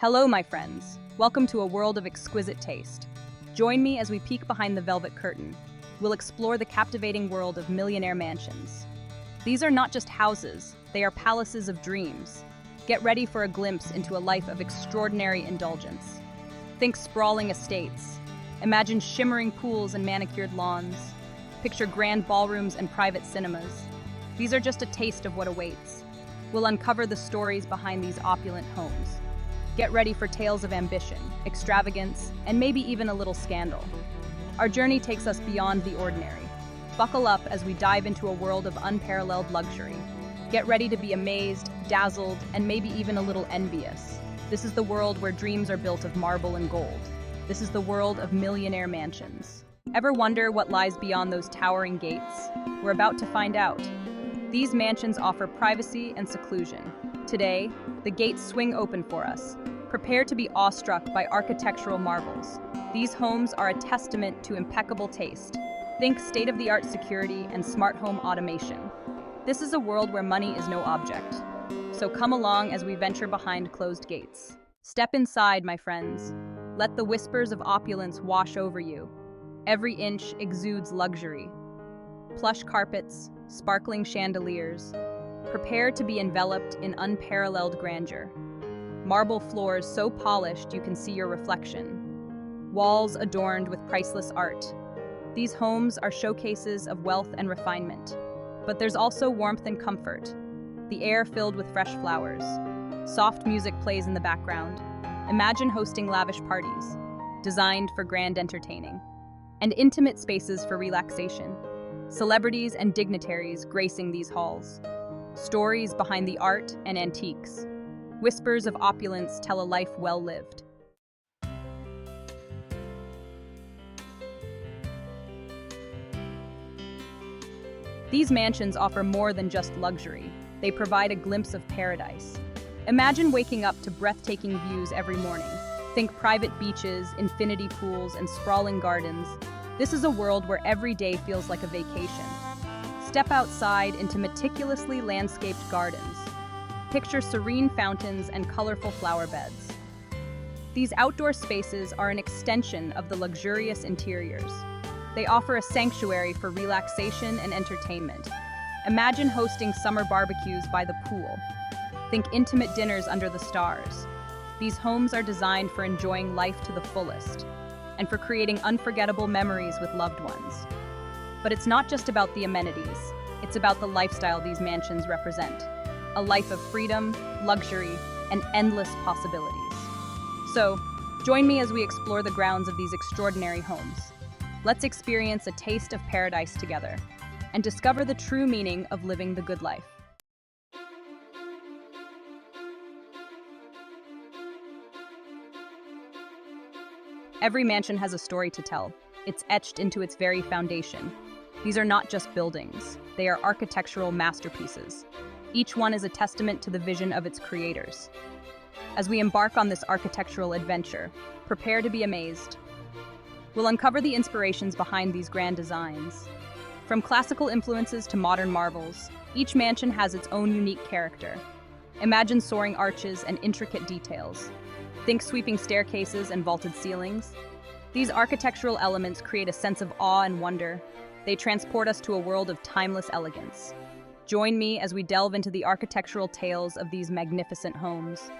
Hello, my friends. Welcome to a world of exquisite taste. Join me as we peek behind the velvet curtain. We'll explore the captivating world of millionaire mansions. These are not just houses, they are palaces of dreams. Get ready for a glimpse into a life of extraordinary indulgence. Think sprawling estates. Imagine shimmering pools and manicured lawns. Picture grand ballrooms and private cinemas. These are just a taste of what awaits. We'll uncover the stories behind these opulent homes. Get ready for tales of ambition, extravagance, and maybe even a little scandal. Our journey takes us beyond the ordinary. Buckle up as we dive into a world of unparalleled luxury. Get ready to be amazed, dazzled, and maybe even a little envious. This is the world where dreams are built of marble and gold. This is the world of millionaire mansions. Ever wonder what lies beyond those towering gates? We're about to find out. These mansions offer privacy and seclusion. Today, the gates swing open for us. Prepare to be awestruck by architectural marvels. These homes are a testament to impeccable taste. Think state-of-the-art security and smart home automation. This is a world where money is no object. So come along as we venture behind closed gates. Step inside, my friends. Let the whispers of opulence wash over you. Every inch exudes luxury. Plush carpets, sparkling chandeliers. Prepare to be enveloped in unparalleled grandeur. Marble floors so polished you can see your reflection. Walls adorned with priceless art. These homes are showcases of wealth and refinement. But there's also warmth and comfort. The air filled with fresh flowers. Soft music plays in the background. Imagine hosting lavish parties, designed for grand entertaining, and intimate spaces for relaxation. Celebrities and dignitaries gracing these halls. Stories behind the art and antiques. Whispers of opulence tell a life well lived. These mansions offer more than just luxury. They provide a glimpse of paradise. Imagine waking up to breathtaking views every morning. Think private beaches, infinity pools, and sprawling gardens. This is a world where every day feels like a vacation. Step outside into meticulously landscaped gardens. Picture serene fountains and colorful flower beds. These outdoor spaces are an extension of the luxurious interiors. They offer a sanctuary for relaxation and entertainment. Imagine hosting summer barbecues by the pool. Think intimate dinners under the stars. These homes are designed for enjoying life to the fullest and for creating unforgettable memories with loved ones. But it's not just about the amenities, it's about the lifestyle these mansions represent. A life of freedom, luxury, and endless possibilities. So, join me as we explore the grounds of these extraordinary homes. Let's experience a taste of paradise together and discover the true meaning of living the good life. Every mansion has a story to tell. It's etched into its very foundation. These are not just buildings, they are architectural masterpieces. Each one is a testament to the vision of its creators. As we embark on this architectural adventure, prepare to be amazed. We'll uncover the inspirations behind these grand designs. From classical influences to modern marvels, each mansion has its own unique character. Imagine soaring arches and intricate details. Think sweeping staircases and vaulted ceilings. These architectural elements create a sense of awe and wonder. They transport us to a world of timeless elegance. Join me as we delve into the architectural tales of these magnificent homes.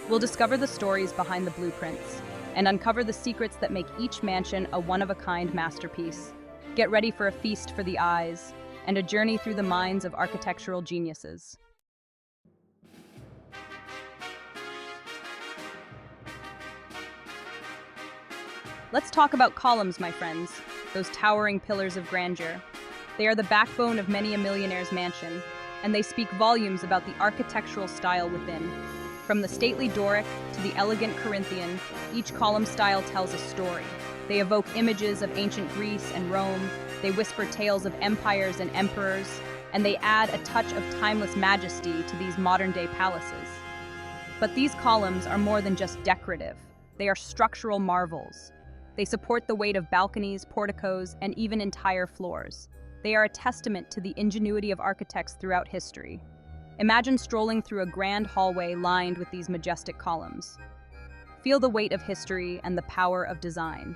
We'll discover the stories behind the blueprints and uncover the secrets that make each mansion a one-of-a-kind masterpiece. Get ready for a feast for the eyes and a journey through the minds of architectural geniuses. Let's talk about columns, my friends, those towering pillars of grandeur. They are the backbone of many a millionaire's mansion, and they speak volumes about the architectural style within. From the stately Doric to the elegant Corinthian, each column style tells a story. They evoke images of ancient Greece and Rome, they whisper tales of empires and emperors, and they add a touch of timeless majesty to these modern-day palaces. But these columns are more than just decorative. They are structural marvels. They support the weight of balconies, porticos, and even entire floors. They are a testament to the ingenuity of architects throughout history. Imagine strolling through a grand hallway lined with these majestic columns. Feel the weight of history and the power of design.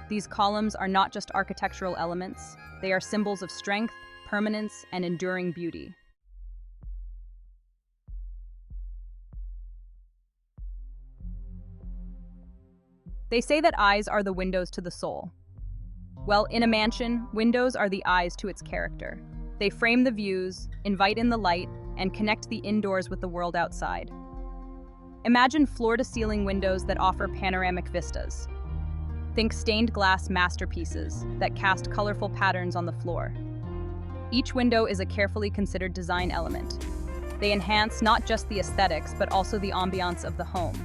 These columns are not just architectural elements, they are symbols of strength, permanence, and enduring beauty. They say that eyes are the windows to the soul. Well, in a mansion, windows are the eyes to its character. They frame the views, invite in the light, and connect the indoors with the world outside. Imagine floor-to-ceiling windows that offer panoramic vistas. Think stained glass masterpieces that cast colorful patterns on the floor. Each window is a carefully considered design element. They enhance not just the aesthetics, but also the ambiance of the home.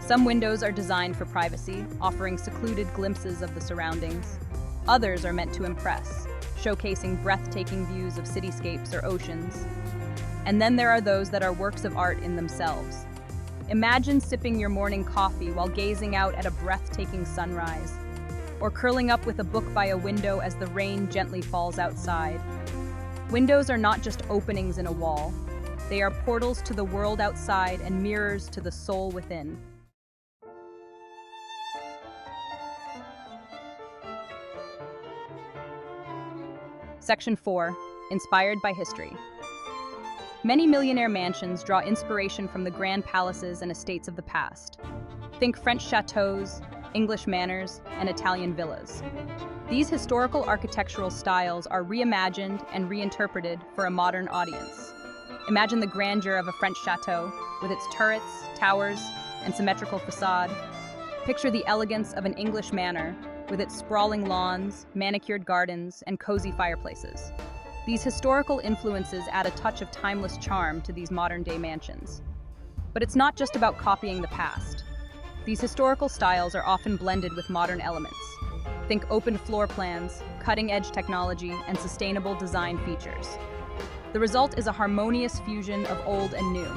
Some windows are designed for privacy, offering secluded glimpses of the surroundings. Others are meant to impress, showcasing breathtaking views of cityscapes or oceans. And then there are those that are works of art in themselves. Imagine sipping your morning coffee while gazing out at a breathtaking sunrise, or curling up with a book by a window as the rain gently falls outside. Windows are not just openings in a wall. They are portals to the world outside and mirrors to the soul within. Section 4. Inspired by history. Many millionaire mansions draw inspiration from the grand palaces and estates of the past. Think French chateaus, English manors, and Italian villas. These historical architectural styles are reimagined and reinterpreted for a modern audience. Imagine the grandeur of a French chateau with its turrets, towers, and symmetrical facade. Picture the elegance of an English manor with its sprawling lawns, manicured gardens, and cozy fireplaces. These historical influences add a touch of timeless charm to these modern-day mansions. But it's not just about copying the past. These historical styles are often blended with modern elements. Think open floor plans, cutting-edge technology, and sustainable design features. The result is a harmonious fusion of old and new.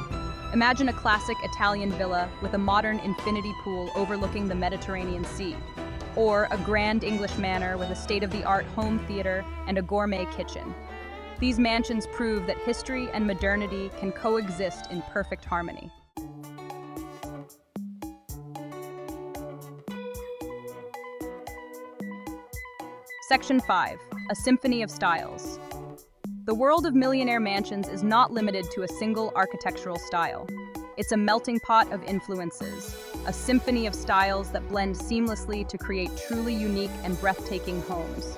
Imagine a classic Italian villa with a modern infinity pool overlooking the Mediterranean Sea, or a grand English manor with a state-of-the-art home theater and a gourmet kitchen. These mansions prove that history and modernity can coexist in perfect harmony. Section 5. A symphony of styles. The world of millionaire mansions is not limited to a single architectural style. It's a melting pot of influences, a symphony of styles that blend seamlessly to create truly unique and breathtaking homes.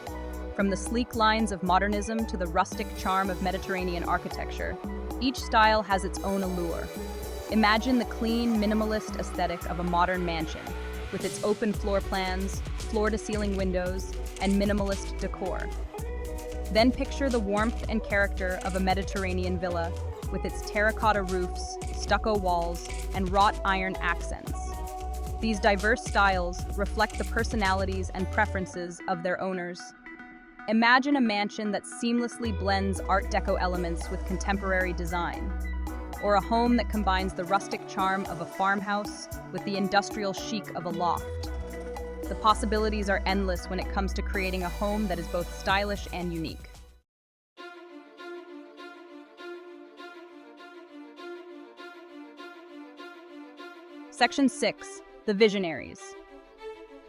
From the sleek lines of modernism to the rustic charm of Mediterranean architecture, each style has its own allure. Imagine the clean, minimalist aesthetic of a modern mansion, with its open floor plans, floor-to-ceiling windows, and minimalist decor. Then picture the warmth and character of a Mediterranean villa, with its terracotta roofs, stucco walls, and wrought iron accents. These diverse styles reflect the personalities and preferences of their owners. Imagine a mansion that seamlessly blends Art Deco elements with contemporary design, or a home that combines the rustic charm of a farmhouse with the industrial chic of a loft. The possibilities are endless when it comes to creating a home that is both stylish and unique. Section 6. The visionaries.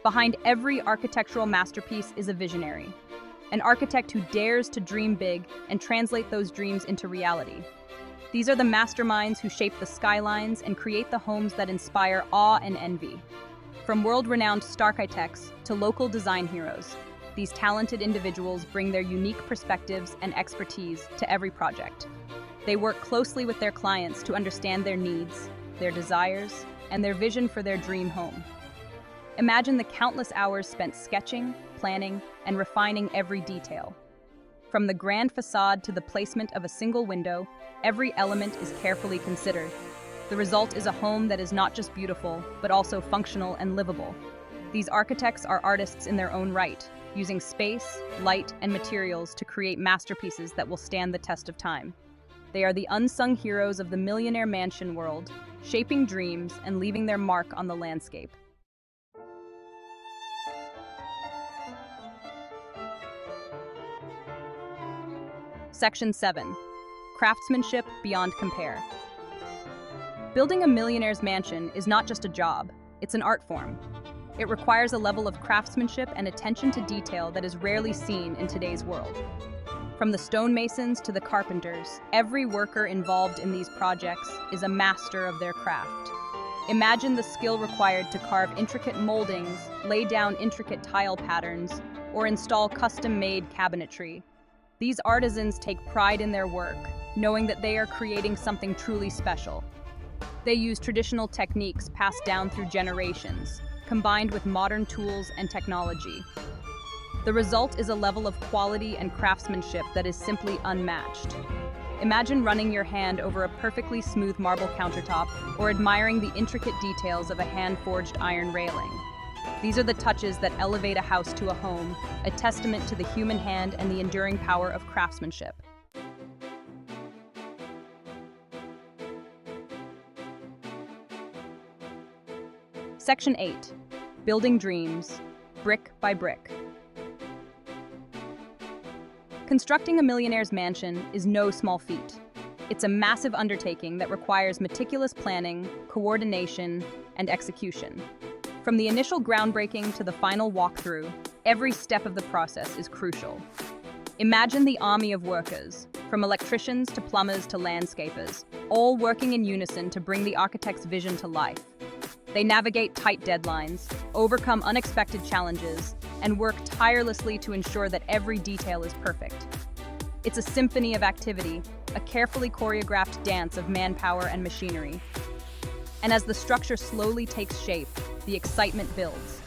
Behind every architectural masterpiece is a visionary. An architect who dares to dream big and translate those dreams into reality. These are the masterminds who shape the skylines and create the homes that inspire awe and envy. From world-renowned starchitects to local design heroes, these talented individuals bring their unique perspectives and expertise to every project. They work closely with their clients to understand their needs, their desires, and their vision for their dream home. Imagine the countless hours spent sketching, planning, and refining every detail. From the grand facade to the placement of a single window, every element is carefully considered. The result is a home that is not just beautiful, but also functional and livable. These architects are artists in their own right, using space, light, and materials to create masterpieces that will stand the test of time. They are the unsung heroes of the millionaire mansion world, shaping dreams and leaving their mark on the landscape. Section 7. Craftsmanship beyond compare. Building a millionaire's mansion is not just a job, it's an art form. It requires a level of craftsmanship and attention to detail that is rarely seen in today's world. From the stonemasons to the carpenters, every worker involved in these projects is a master of their craft. Imagine the skill required to carve intricate moldings, lay down intricate tile patterns, or install custom-made cabinetry. These artisans take pride in their work, knowing that they are creating something truly special. They use traditional techniques passed down through generations, combined with modern tools and technology. The result is a level of quality and craftsmanship that is simply unmatched. Imagine running your hand over a perfectly smooth marble countertop or admiring the intricate details of a hand-forged iron railing. These are the touches that elevate a house to a home, a testament to the human hand and the enduring power of craftsmanship. Section 8. Building Dreams, Brick by Brick. Constructing a millionaire's mansion is no small feat. It's a massive undertaking that requires meticulous planning, coordination, and execution. From the initial groundbreaking to the final walkthrough, every step of the process is crucial. Imagine the army of workers, from electricians to plumbers to landscapers, all working in unison to bring the architect's vision to life. They navigate tight deadlines, overcome unexpected challenges, and work tirelessly to ensure that every detail is perfect. It's a symphony of activity, a carefully choreographed dance of manpower and machinery. And as the structure slowly takes shape, the excitement builds.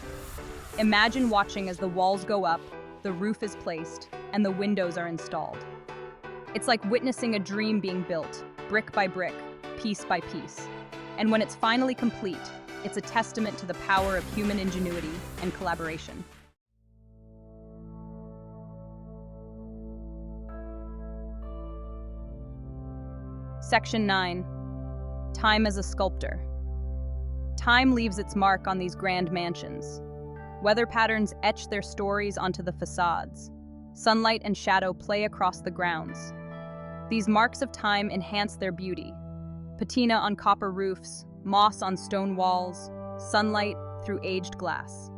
Imagine watching as the walls go up, the roof is placed, and the windows are installed. It's like witnessing a dream being built, brick by brick, piece by piece. And when it's finally complete, it's a testament to the power of human ingenuity and collaboration. Section 9. Time as a sculptor. Time leaves its mark on these grand mansions. Weather patterns etch their stories onto the facades. Sunlight and shadow play across the grounds. These marks of time enhance their beauty. Patina on copper roofs, moss on stone walls, sunlight through aged glass.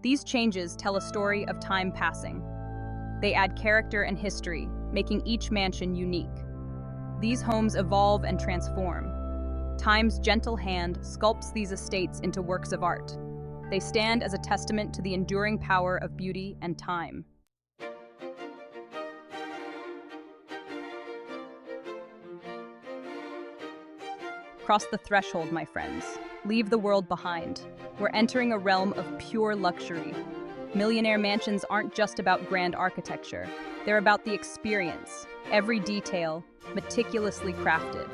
These changes tell a story of time passing. They add character and history, making each mansion unique. These homes evolve and transform. Time's gentle hand sculpts these estates into works of art. They stand as a testament to the enduring power of beauty and time. Cross the threshold, my friends. Leave the world behind. We're entering a realm of pure luxury. Millionaire mansions aren't just about grand architecture. They're about the experience, every detail, meticulously crafted.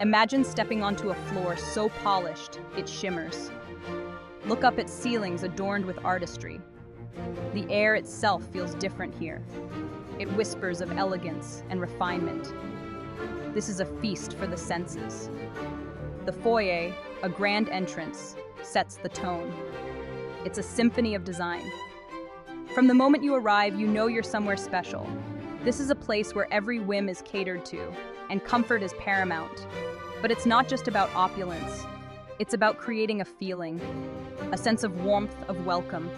Imagine stepping onto a floor so polished, it shimmers. Look up at ceilings adorned with artistry. The air itself feels different here. It whispers of elegance and refinement. This is a feast for the senses. The foyer, a grand entrance, sets the tone. It's a symphony of design. From the moment you arrive, you know you're somewhere special. This is a place where every whim is catered to, and comfort is paramount. But it's not just about opulence. It's about creating a feeling, a sense of warmth, of welcome.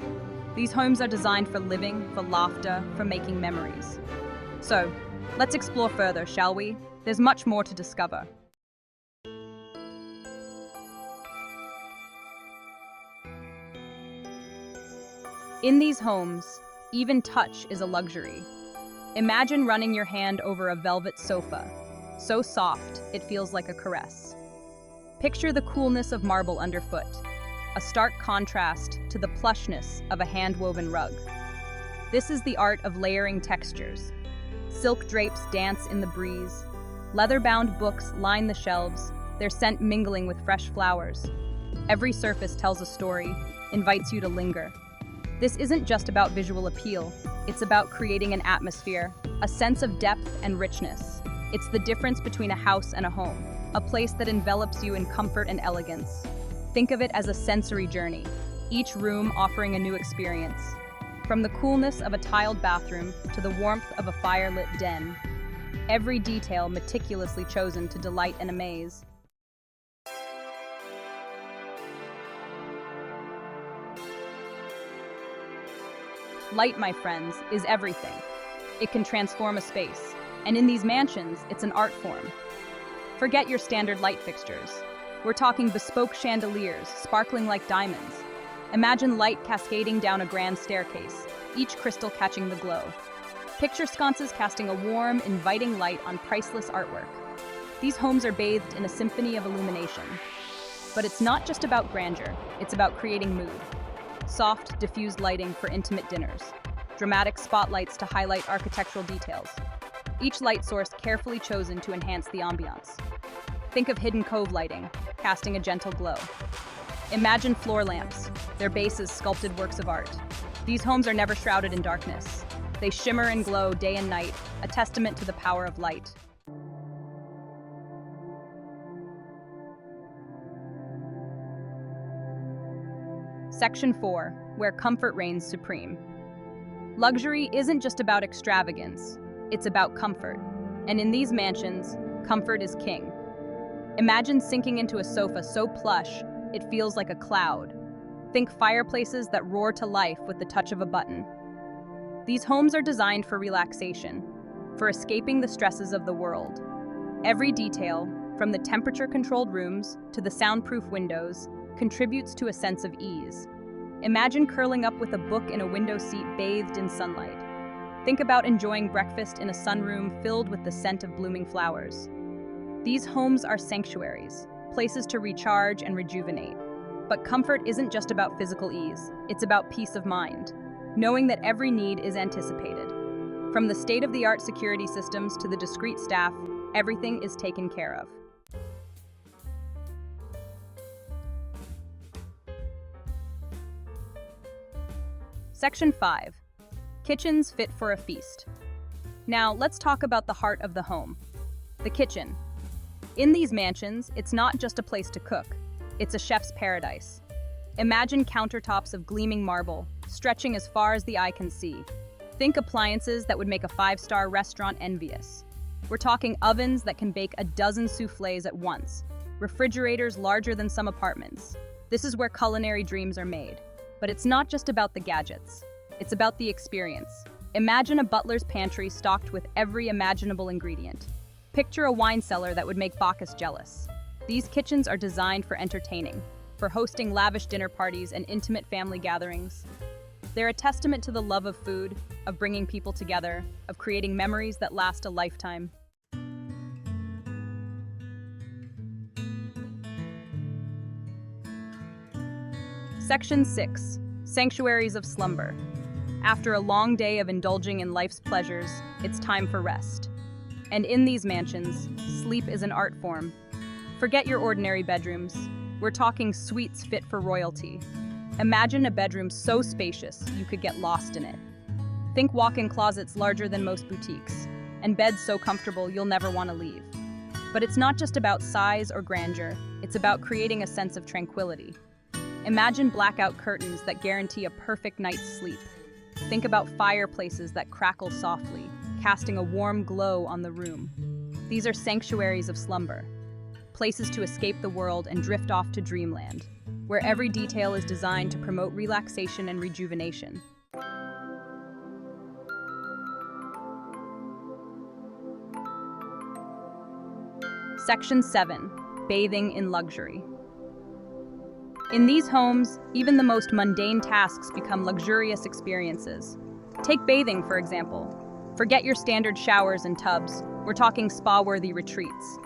These homes are designed for living, for laughter, for making memories. So, let's explore further, shall we? There's much more to discover. In these homes, even touch is a luxury. Imagine running your hand over a velvet sofa, so soft it feels like a caress. Picture the coolness of marble underfoot, a stark contrast to the plushness of a hand-woven rug. This is the art of layering textures. Silk drapes dance in the breeze. Leather-bound books line the shelves, their scent mingling with fresh flowers. Every surface tells a story, invites you to linger. This isn't just about visual appeal, it's about creating an atmosphere, a sense of depth and richness. It's the difference between a house and a home, a place that envelops you in comfort and elegance. Think of it as a sensory journey, each room offering a new experience. From the coolness of a tiled bathroom to the warmth of a fire-lit den, every detail meticulously chosen to delight and amaze. Light, my friends, is everything. It can transform a space, and in these mansions, it's an art form. Forget your standard light fixtures. We're talking bespoke chandeliers, sparkling like diamonds. Imagine light cascading down a grand staircase, each crystal catching the glow. Picture sconces casting a warm, inviting light on priceless artwork. These homes are bathed in a symphony of illumination. But it's not just about grandeur, it's about creating mood. Soft, diffused lighting for intimate dinners. Dramatic spotlights to highlight architectural details. Each light source carefully chosen to enhance the ambiance. Think of hidden cove lighting, casting a gentle glow. Imagine floor lamps, their bases sculpted works of art. These homes are never shrouded in darkness. They shimmer and glow day and night, a testament to the power of light. Section 4, where comfort reigns supreme. Luxury isn't just about extravagance, it's about comfort. And in these mansions, comfort is king. Imagine sinking into a sofa so plush, it feels like a cloud. Think fireplaces that roar to life with the touch of a button. These homes are designed for relaxation, for escaping the stresses of the world. Every detail, from the temperature-controlled rooms to the soundproof windows, contributes to a sense of ease. Imagine curling up with a book in a window seat bathed in sunlight. Think about enjoying breakfast in a sunroom filled with the scent of blooming flowers. These homes are sanctuaries, places to recharge and rejuvenate. But comfort isn't just about physical ease, it's about peace of mind, knowing that every need is anticipated. From the state-of-the-art security systems to the discreet staff, everything is taken care of. Section 5. Kitchens fit for a feast. Now, let's talk about the heart of the home, the kitchen. In these mansions, it's not just a place to cook, it's a chef's paradise. Imagine countertops of gleaming marble, stretching as far as the eye can see. Think appliances that would make a five-star restaurant envious. We're talking ovens that can bake a dozen soufflés at once, refrigerators larger than some apartments. This is where culinary dreams are made. But it's not just about the gadgets, it's about the experience. Imagine a butler's pantry stocked with every imaginable ingredient. Picture a wine cellar that would make Bacchus jealous. These kitchens are designed for entertaining, for hosting lavish dinner parties and intimate family gatherings. They're a testament to the love of food, of bringing people together, of creating memories that last a lifetime. Section 6. Sanctuaries of slumber. After a long day of indulging in life's pleasures, it's time for rest. And in these mansions, sleep is an art form. Forget your ordinary bedrooms. We're talking suites fit for royalty. Imagine a bedroom so spacious you could get lost in it. Think walk-in closets larger than most boutiques, and beds so comfortable you'll never want to leave. But it's not just about size or grandeur, it's about creating a sense of tranquility. Imagine blackout curtains that guarantee a perfect night's sleep. Think about fireplaces that crackle softly, casting a warm glow on the room. These are sanctuaries of slumber, places to escape the world and drift off to dreamland, where every detail is designed to promote relaxation and rejuvenation. Section 7. Bathing in luxury. In these homes, even the most mundane tasks become luxurious experiences. Take bathing, for example. Forget your standard showers and tubs. We're talking spa-worthy retreats.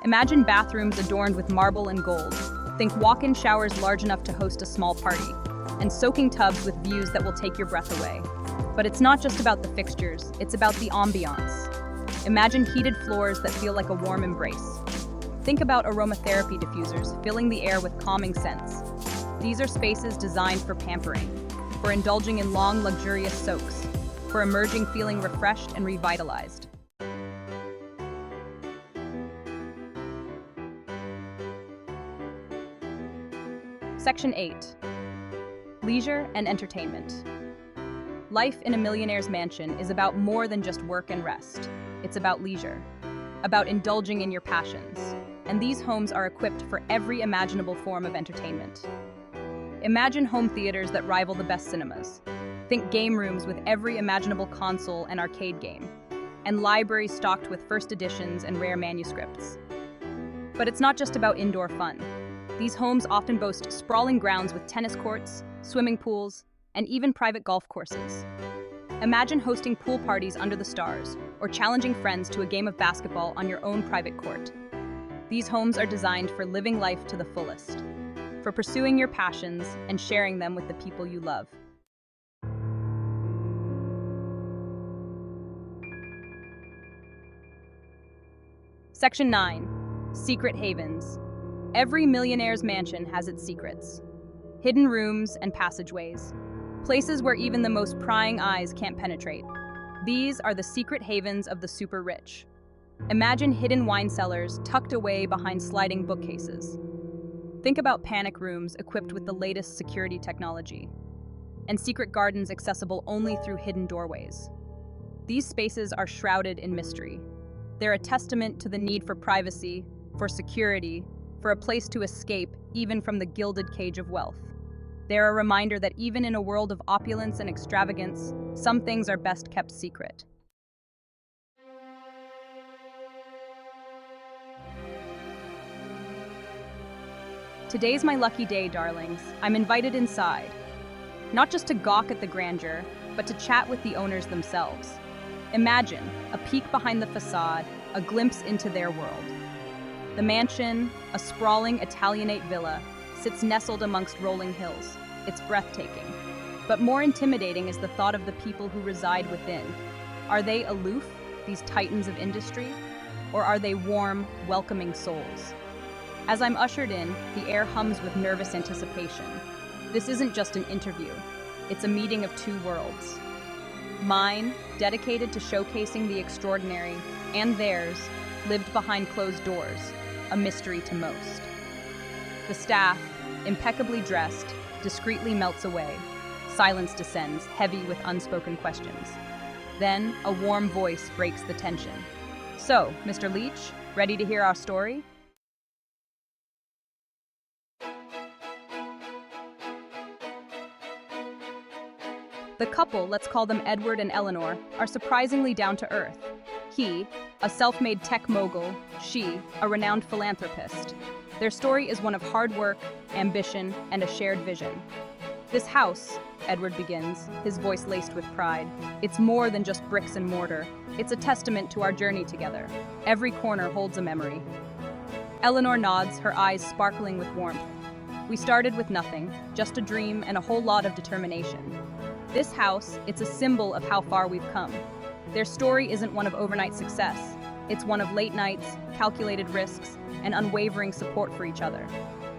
Imagine bathrooms adorned with marble and gold. Think walk-in showers large enough to host a small party, and soaking tubs with views that will take your breath away. But it's not just about the fixtures, it's about the ambiance. Imagine heated floors that feel like a warm embrace. Think about aromatherapy diffusers filling the air with calming scents. These are spaces designed for pampering, for indulging in long, luxurious soaks, for emerging feeling refreshed and revitalized. Section 8. Leisure and entertainment. Life in a millionaire's mansion is about more than just work and rest. It's about leisure, about indulging in your passions. And these homes are equipped for every imaginable form of entertainment. Imagine home theaters that rival the best cinemas. Think game rooms with every imaginable console and arcade game, and libraries stocked with first editions and rare manuscripts. But it's not just about indoor fun. These homes often boast sprawling grounds with tennis courts, swimming pools, and even private golf courses. Imagine hosting pool parties under the stars, or challenging friends to a game of basketball on your own private court. These homes are designed for living life to the fullest, for pursuing your passions and sharing them with the people you love. Section 9. Secret Havens. Every millionaire's mansion has its secrets. Hidden rooms and passageways. Places where even the most prying eyes can't penetrate. These are the secret havens of the super rich. Imagine hidden wine cellars tucked away behind sliding bookcases. Think about panic rooms equipped with the latest security technology, and secret gardens accessible only through hidden doorways. These spaces are shrouded in mystery. They're a testament to the need for privacy, for security, for a place to escape even from the gilded cage of wealth. They're a reminder that even in a world of opulence and extravagance, some things are best kept secret. Today's my lucky day, darlings. I'm invited inside. Not just to gawk at the grandeur, but to chat with the owners themselves. Imagine a peek behind the facade, a glimpse into their world. The mansion, a sprawling Italianate villa, sits nestled amongst rolling hills. It's breathtaking. But more intimidating is the thought of the people who reside within. Are they aloof, these titans of industry? Or are they warm, welcoming souls? As I'm ushered in, the air hums with nervous anticipation. This isn't just an interview. It's a meeting of two worlds. Mine, dedicated to showcasing the extraordinary, and theirs, lived behind closed doors, a mystery to most. The staff, impeccably dressed, discreetly melts away. Silence descends, heavy with unspoken questions. Then, a warm voice breaks the tension. So, Mr. Leach, ready to hear our story? The couple, let's call them Edward and Eleanor, are surprisingly down to earth. He, a self-made tech mogul, she, a renowned philanthropist. Their story is one of hard work, ambition, and a shared vision. This house, Edward begins, his voice laced with pride. It's more than just bricks and mortar. It's a testament to our journey together. Every corner holds a memory. Eleanor nods, her eyes sparkling with warmth. We started with nothing, just a dream and a whole lot of determination. This house, it's a symbol of how far we've come. Their story isn't one of overnight success. It's one of late nights, calculated risks, and unwavering support for each other.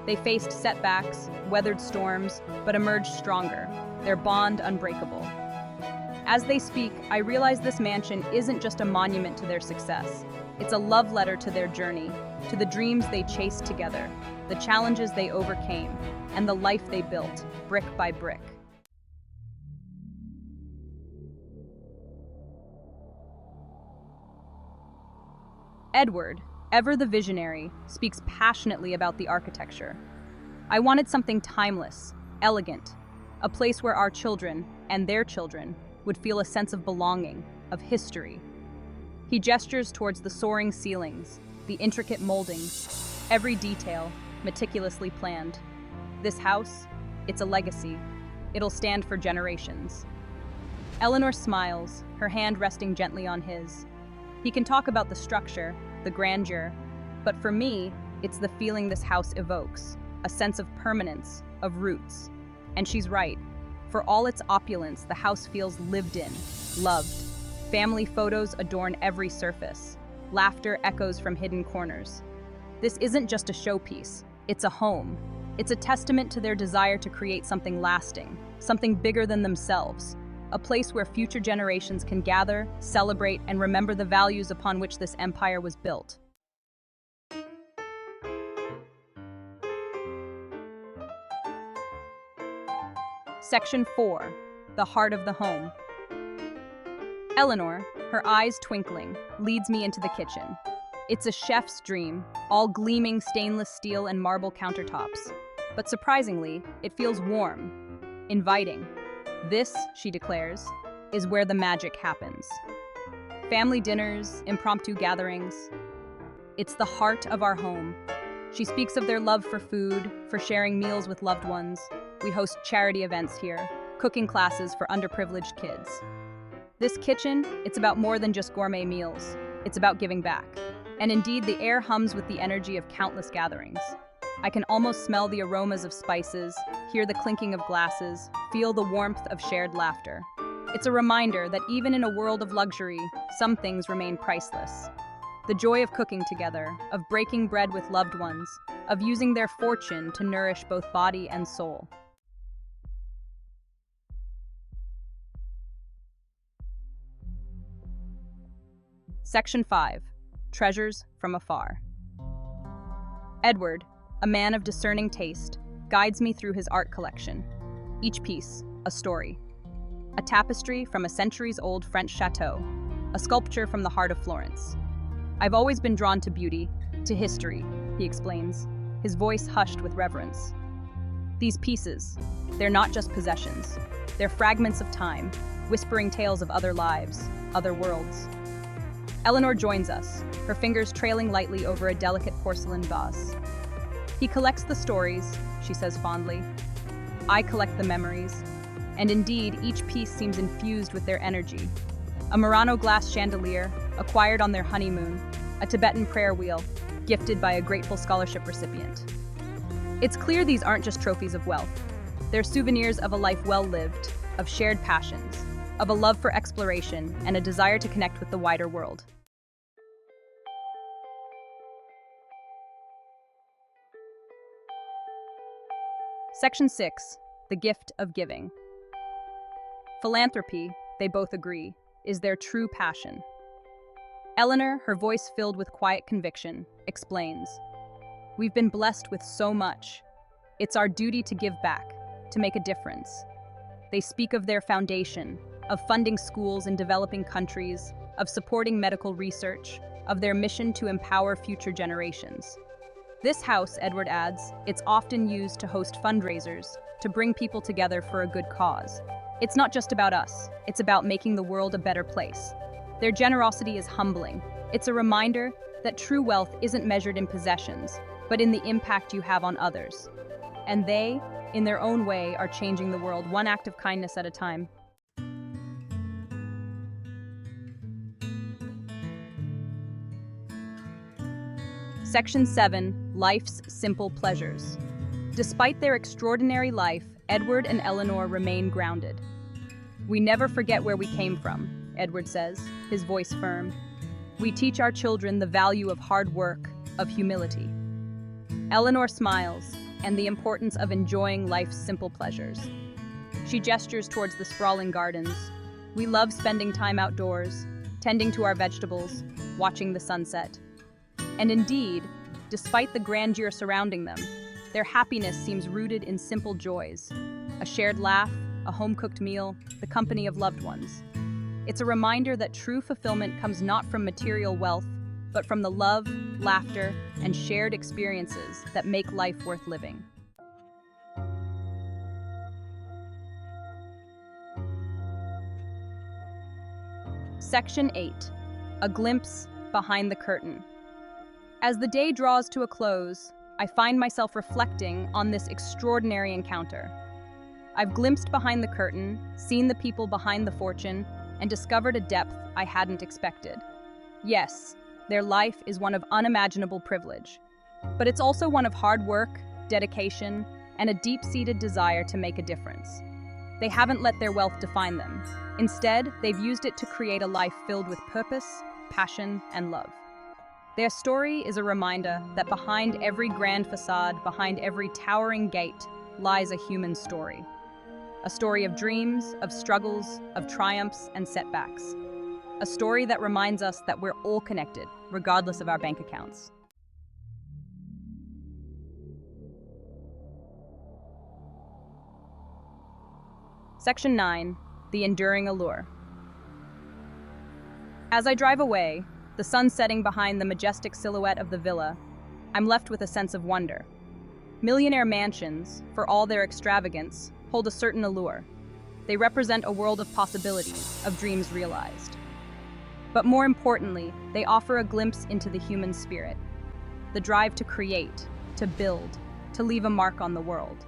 They faced setbacks, weathered storms, but emerged stronger, their bond unbreakable. As they speak, I realize this mansion isn't just a monument to their success. It's a love letter to their journey, to the dreams they chased together, the challenges they overcame, and the life they built, brick by brick. Edward, ever the visionary, speaks passionately about the architecture. I wanted something timeless, elegant, a place where our children, and their children, would feel a sense of belonging, of history. He gestures towards the soaring ceilings, the intricate moldings, every detail, meticulously planned. This house, it's a legacy. It'll stand for generations. Eleanor smiles, her hand resting gently on his. He can talk about the structure, the grandeur, but for me, it's the feeling this house evokes, a sense of permanence, of roots. And she's right. For all its opulence, the house feels lived in, loved. Family photos adorn every surface. Laughter echoes from hidden corners. This isn't just a showpiece, it's a home. It's a testament to their desire to create something lasting, something bigger than themselves. A place where future generations can gather, celebrate, and remember the values upon which this empire was built. Section 4. The Heart of the Home. Eleanor, her eyes twinkling, leads me into the kitchen. It's a chef's dream, all gleaming stainless steel and marble countertops. But surprisingly, it feels warm, inviting. This, she declares, is where the magic happens. Family dinners, impromptu gatherings. It's the heart of our home. She speaks of their love for food, for sharing meals with loved ones. We host charity events here, cooking classes for underprivileged kids. This kitchen, it's about more than just gourmet meals. It's about giving back. And indeed, the air hums with the energy of countless gatherings. I can almost smell the aromas of spices, hear the clinking of glasses, feel the warmth of shared laughter. It's a reminder that even in a world of luxury, some things remain priceless. The joy of cooking together, of breaking bread with loved ones, of using their fortune to nourish both body and soul. Section 5. Treasures from Afar. Edward, a man of discerning taste, guides me through his art collection. Each piece, a story. A tapestry from a centuries-old French chateau, a sculpture from the heart of Florence. I've always been drawn to beauty, to history, he explains, his voice hushed with reverence. These pieces, they're not just possessions. They're fragments of time, whispering tales of other lives, other worlds. Eleanor joins us, her fingers trailing lightly over a delicate porcelain vase. He collects the stories, she says fondly. I collect the memories. And indeed, each piece seems infused with their energy. A Murano glass chandelier, acquired on their honeymoon, a Tibetan prayer wheel, gifted by a grateful scholarship recipient. It's clear these aren't just trophies of wealth. They're souvenirs of a life well lived, of shared passions, of a love for exploration and a desire to connect with the wider world. Section 6. The Gift of Giving. Philanthropy, they both agree, is their true passion. Eleanor, her voice filled with quiet conviction, explains, "We've been blessed with so much. It's our duty to give back, to make a difference." They speak of their foundation, of funding schools in developing countries, of supporting medical research, of their mission to empower future generations. This house, Edward adds, it's often used to host fundraisers, to bring people together for a good cause. It's not just about us, it's about making the world a better place. Their generosity is humbling. It's a reminder that true wealth isn't measured in possessions, but in the impact you have on others. And they, in their own way, are changing the world one act of kindness at a time. Section 7. Life's Simple Pleasures. Despite their extraordinary life, Edward and Eleanor remain grounded. "We never forget where we came from," Edward says, his voice firm. "We teach our children the value of hard work, of humility." Eleanor smiles, and the importance of enjoying life's simple pleasures. She gestures towards the sprawling gardens. "We love spending time outdoors, tending to our vegetables, watching the sunset." And indeed, despite the grandeur surrounding them, their happiness seems rooted in simple joys. A shared laugh, a home-cooked meal, the company of loved ones. It's a reminder that true fulfillment comes not from material wealth, but from the love, laughter, and shared experiences that make life worth living. Section 8. A glimpse behind the curtain. As the day draws to a close, I find myself reflecting on this extraordinary encounter. I've glimpsed behind the curtain, seen the people behind the fortune, and discovered a depth I hadn't expected. Yes, their life is one of unimaginable privilege, but it's also one of hard work, dedication, and a deep-seated desire to make a difference. They haven't let their wealth define them. Instead, they've used it to create a life filled with purpose, passion, and love. Their story is a reminder that behind every grand facade, behind every towering gate, lies a human story. A story of dreams, of struggles, of triumphs and setbacks. A story that reminds us that we're all connected, regardless of our bank accounts. Section 9. The Enduring Allure. As I drive away, the sun setting behind the majestic silhouette of the villa, I'm left with a sense of wonder. Millionaire mansions, for all their extravagance, hold a certain allure. They represent a world of possibilities, of dreams realized. But more importantly, they offer a glimpse into the human spirit, the drive to create, to build, to leave a mark on the world.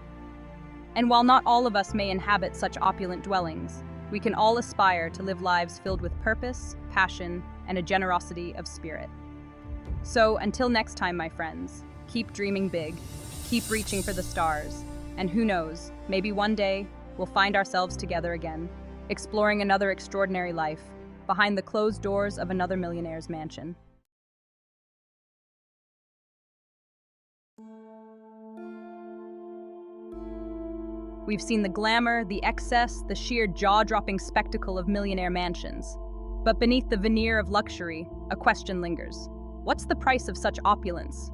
And while not all of us may inhabit such opulent dwellings, we can all aspire to live lives filled with purpose, passion, and a generosity of spirit. So, until next time, my friends, keep dreaming big, keep reaching for the stars, and who knows, maybe one day we'll find ourselves together again, exploring another extraordinary life behind the closed doors of another millionaire's mansion. We've seen the glamour, the excess, the sheer jaw-dropping spectacle of millionaire mansions. But beneath the veneer of luxury, a question lingers. What's the price of such opulence?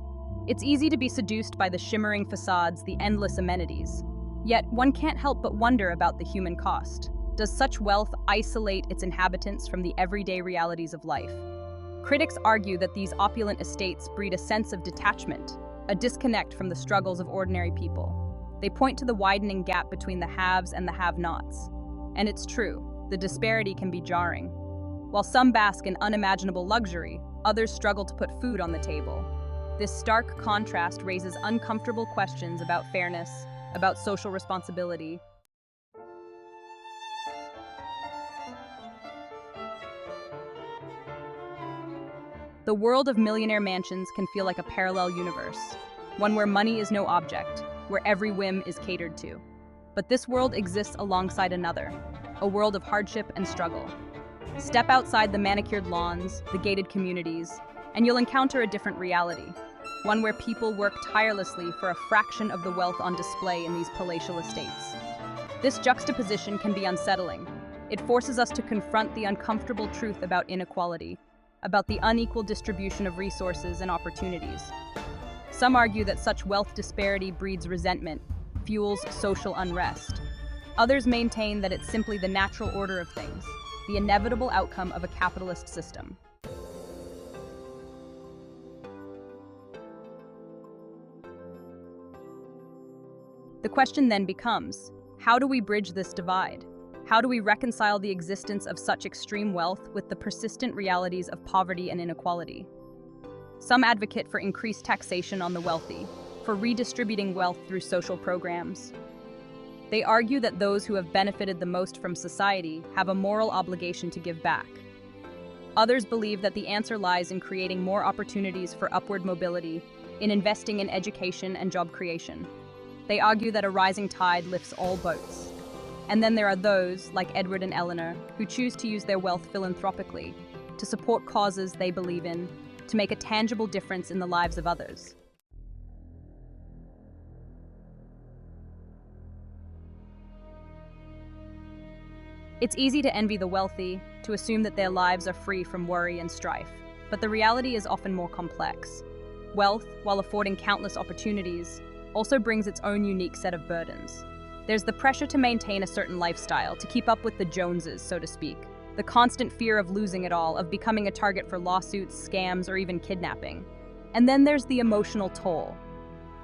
It's easy to be seduced by the shimmering facades, the endless amenities. Yet, one can't help but wonder about the human cost. Does such wealth isolate its inhabitants from the everyday realities of life? Critics argue that these opulent estates breed a sense of detachment, a disconnect from the struggles of ordinary people. They point to the widening gap between the haves and the have-nots. And it's true, the disparity can be jarring. While some bask in unimaginable luxury, others struggle to put food on the table. This stark contrast raises uncomfortable questions about fairness, about social responsibility. The world of millionaire mansions can feel like a parallel universe, one where money is no object, where every whim is catered to. But this world exists alongside another, a world of hardship and struggle. Step outside the manicured lawns, the gated communities, and you'll encounter a different reality, one where people work tirelessly for a fraction of the wealth on display in these palatial estates. This juxtaposition can be unsettling. It forces us to confront the uncomfortable truth about inequality, about the unequal distribution of resources and opportunities. Some argue that such wealth disparity breeds resentment, fuels social unrest. Others maintain that it's simply the natural order of things, the inevitable outcome of a capitalist system. The question then becomes, how do we bridge this divide? How do we reconcile the existence of such extreme wealth with the persistent realities of poverty and inequality? Some advocate for increased taxation on the wealthy, for redistributing wealth through social programs. They argue that those who have benefited the most from society have a moral obligation to give back. Others believe that the answer lies in creating more opportunities for upward mobility, in investing in education and job creation. They argue that a rising tide lifts all boats. And then there are those, like Edward and Eleanor, who choose to use their wealth philanthropically, to support causes they believe in, to make a tangible difference in the lives of others. It's easy to envy the wealthy, to assume that their lives are free from worry and strife, but the reality is often more complex. Wealth, while affording countless opportunities, also brings its own unique set of burdens. There's the pressure to maintain a certain lifestyle, to keep up with the Joneses, so to speak. The constant fear of losing it all, of becoming a target for lawsuits, scams, or even kidnapping. And then there's the emotional toll.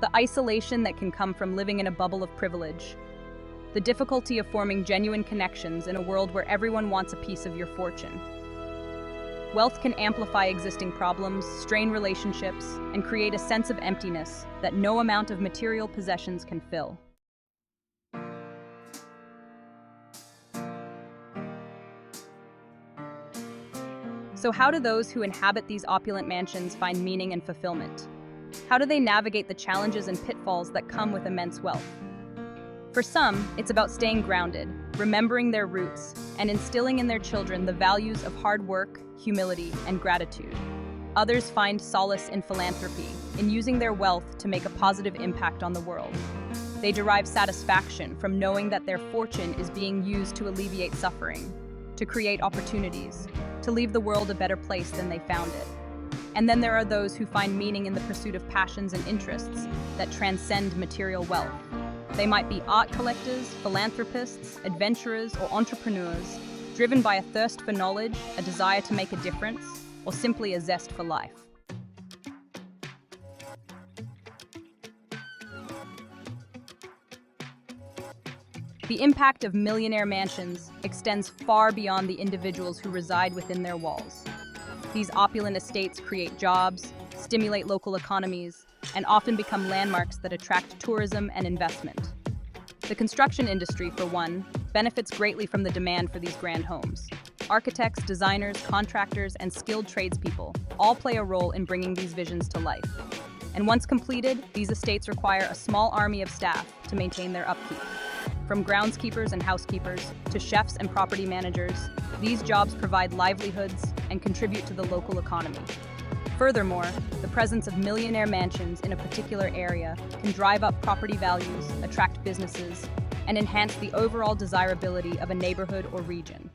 The isolation that can come from living in a bubble of privilege. The difficulty of forming genuine connections in a world where everyone wants a piece of your fortune. Wealth can amplify existing problems, strain relationships, and create a sense of emptiness that no amount of material possessions can fill. So how do those who inhabit these opulent mansions find meaning and fulfillment? How do they navigate the challenges and pitfalls that come with immense wealth? For some, it's about staying grounded, remembering their roots, and instilling in their children the values of hard work, humility, and gratitude. Others find solace in philanthropy, in using their wealth to make a positive impact on the world. They derive satisfaction from knowing that their fortune is being used to alleviate suffering, to create opportunities, to leave the world a better place than they found it. And then there are those who find meaning in the pursuit of passions and interests that transcend material wealth. They might be art collectors, philanthropists, adventurers, or entrepreneurs, driven by a thirst for knowledge, a desire to make a difference, or simply a zest for life. The impact of millionaire mansions extends far beyond the individuals who reside within their walls. These opulent estates create jobs, stimulate local economies, and often become landmarks that attract tourism and investment. The construction industry, for one, benefits greatly from the demand for these grand homes. Architects, designers, contractors, and skilled tradespeople all play a role in bringing these visions to life. And once completed, these estates require a small army of staff to maintain their upkeep. From groundskeepers and housekeepers to chefs and property managers, these jobs provide livelihoods and contribute to the local economy. Furthermore, the presence of millionaire mansions in a particular area can drive up property values, attract businesses, and enhance the overall desirability of a neighborhood or region.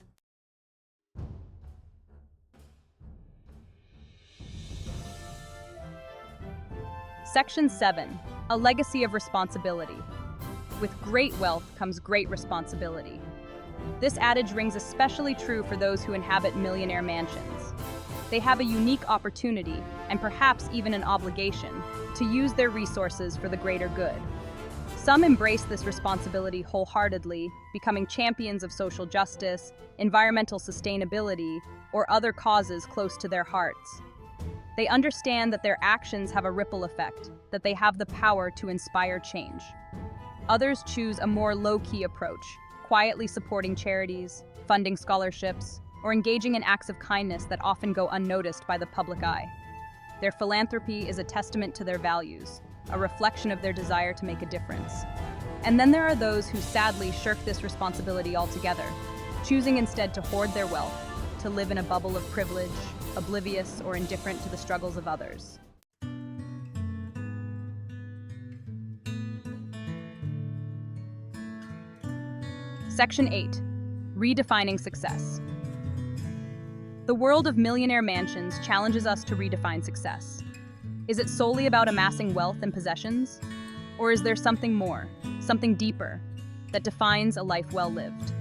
Section 7. A legacy of responsibility. With great wealth comes great responsibility. This adage rings especially true for those who inhabit millionaire mansions. They have a unique opportunity, and perhaps even an obligation, to use their resources for the greater good. Some embrace this responsibility wholeheartedly, becoming champions of social justice, environmental sustainability, or other causes close to their hearts. They understand that their actions have a ripple effect, that they have the power to inspire change. Others choose a more low-key approach, quietly supporting charities, funding scholarships, or engaging in acts of kindness that often go unnoticed by the public eye. Their philanthropy is a testament to their values, a reflection of their desire to make a difference. And then there are those who sadly shirk this responsibility altogether, choosing instead to hoard their wealth, to live in a bubble of privilege, oblivious or indifferent to the struggles of others. Section 8. Redefining success. The world of millionaire mansions challenges us to redefine success. Is it solely about amassing wealth and possessions? Or is there something more, something deeper, that defines a life well lived?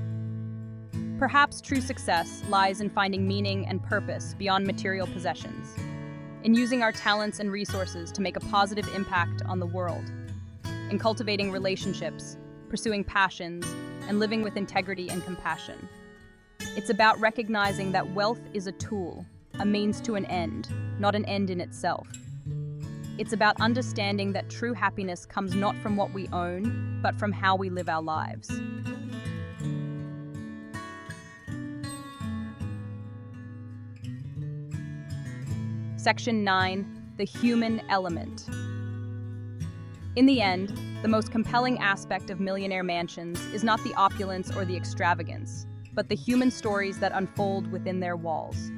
Perhaps true success lies in finding meaning and purpose beyond material possessions, in using our talents and resources to make a positive impact on the world, in cultivating relationships, pursuing passions, and living with integrity and compassion. It's about recognizing that wealth is a tool, a means to an end, not an end in itself. It's about understanding that true happiness comes not from what we own, but from how we live our lives. Section 9. The human element. In the end, the most compelling aspect of millionaire mansions is not the opulence or the extravagance, but the human stories that unfold within their walls.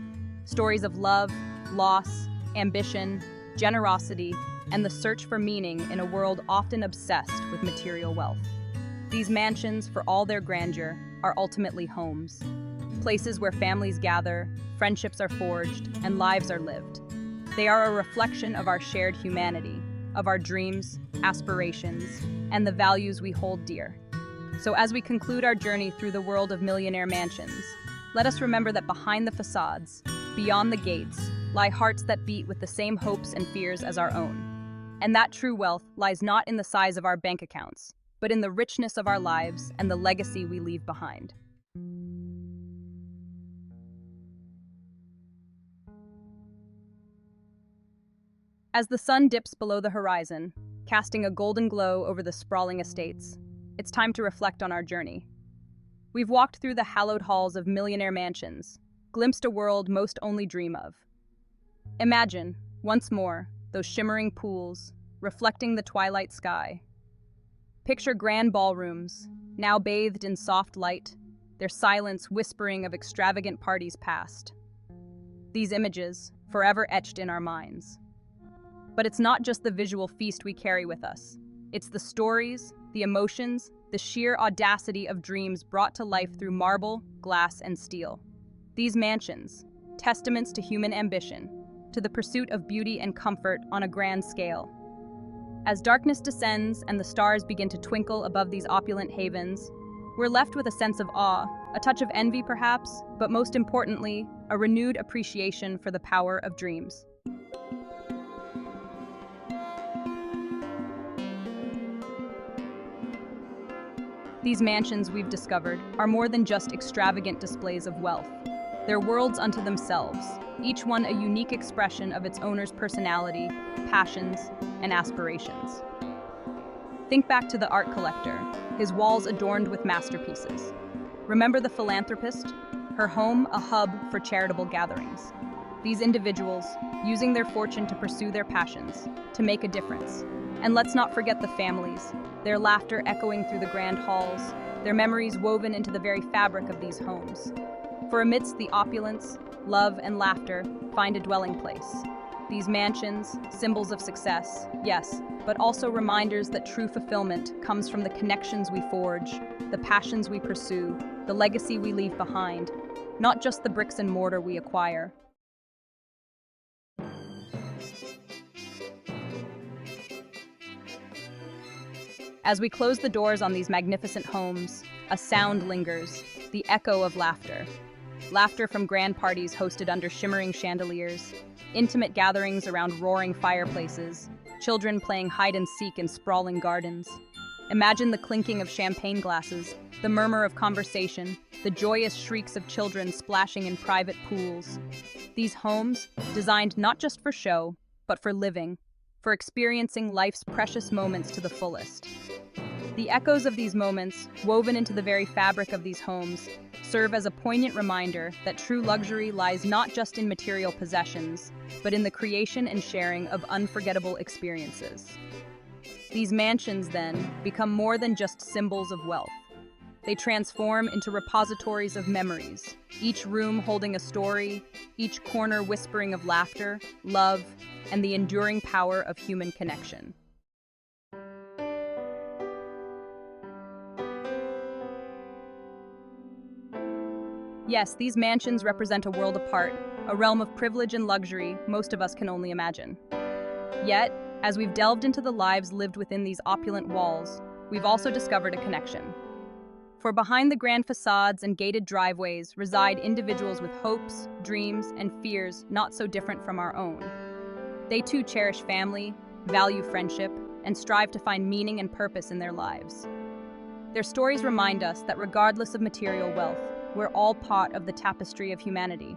Stories of love, loss, ambition, generosity, and the search for meaning in a world often obsessed with material wealth. These mansions, for all their grandeur, are ultimately homes. Places where families gather, friendships are forged, and lives are lived. They are a reflection of our shared humanity, of our dreams, aspirations, and the values we hold dear. So as we conclude our journey through the world of millionaire mansions, let us remember that behind the facades, beyond the gates, lie hearts that beat with the same hopes and fears as our own. And that true wealth lies not in the size of our bank accounts, but in the richness of our lives and the legacy we leave behind. As the sun dips below the horizon, casting a golden glow over the sprawling estates, it's time to reflect on our journey. We've walked through the hallowed halls of millionaire mansions, glimpsed a world most only dream of. Imagine, once more, those shimmering pools, reflecting the twilight sky. Picture grand ballrooms, now bathed in soft light, their silence whispering of extravagant parties past. These images, forever etched in our minds. But it's not just the visual feast we carry with us. It's the stories, the emotions, the sheer audacity of dreams brought to life through marble, glass, and steel. These mansions, testaments to human ambition, to the pursuit of beauty and comfort on a grand scale. As darkness descends and the stars begin to twinkle above these opulent havens, we're left with a sense of awe, a touch of envy perhaps, but most importantly, a renewed appreciation for the power of dreams. These mansions, we've discovered, are more than just extravagant displays of wealth. They're worlds unto themselves, each one a unique expression of its owner's personality, passions, and aspirations. Think back to the art collector, his walls adorned with masterpieces. Remember the philanthropist, her home a hub for charitable gatherings. These individuals, using their fortune to pursue their passions, to make a difference. And let's not forget the families, their laughter echoing through the grand halls, their memories woven into the very fabric of these homes. For amidst the opulence, love and laughter find a dwelling place. These mansions, symbols of success, yes, but also reminders that true fulfillment comes from the connections we forge, the passions we pursue, the legacy we leave behind, not just the bricks and mortar we acquire. As we close the doors on these magnificent homes, a sound lingers, the echo of laughter. Laughter from grand parties hosted under shimmering chandeliers, intimate gatherings around roaring fireplaces, children playing hide-and-seek in sprawling gardens. Imagine the clinking of champagne glasses, the murmur of conversation, the joyous shrieks of children splashing in private pools. These homes, designed not just for show, but for living, for experiencing life's precious moments to the fullest. The echoes of these moments, woven into the very fabric of these homes, serve as a poignant reminder that true luxury lies not just in material possessions, but in the creation and sharing of unforgettable experiences. These mansions, then, become more than just symbols of wealth. They transform into repositories of memories, each room holding a story, each corner whispering of laughter, love, and the enduring power of human connection. Yes, these mansions represent a world apart, a realm of privilege and luxury most of us can only imagine. Yet, as we've delved into the lives lived within these opulent walls, we've also discovered a connection. For behind the grand facades and gated driveways reside individuals with hopes, dreams, and fears not so different from our own. They too cherish family, value friendship, and strive to find meaning and purpose in their lives. Their stories remind us that regardless of material wealth, we're all part of the tapestry of humanity.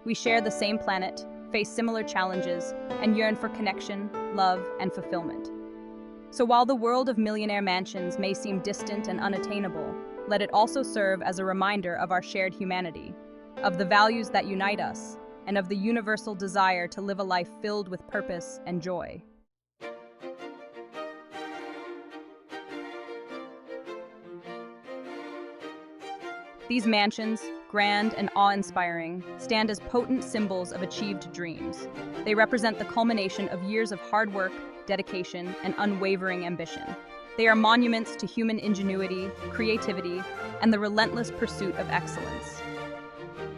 We share the same planet, face similar challenges, and yearn for connection, love, and fulfillment. So while the world of millionaire mansions may seem distant and unattainable, let it also serve as a reminder of our shared humanity, of the values that unite us, and of the universal desire to live a life filled with purpose and joy. These mansions, grand and awe-inspiring, stand as potent symbols of achieved dreams. They represent the culmination of years of hard work, dedication, and unwavering ambition. They are monuments to human ingenuity, creativity, and the relentless pursuit of excellence.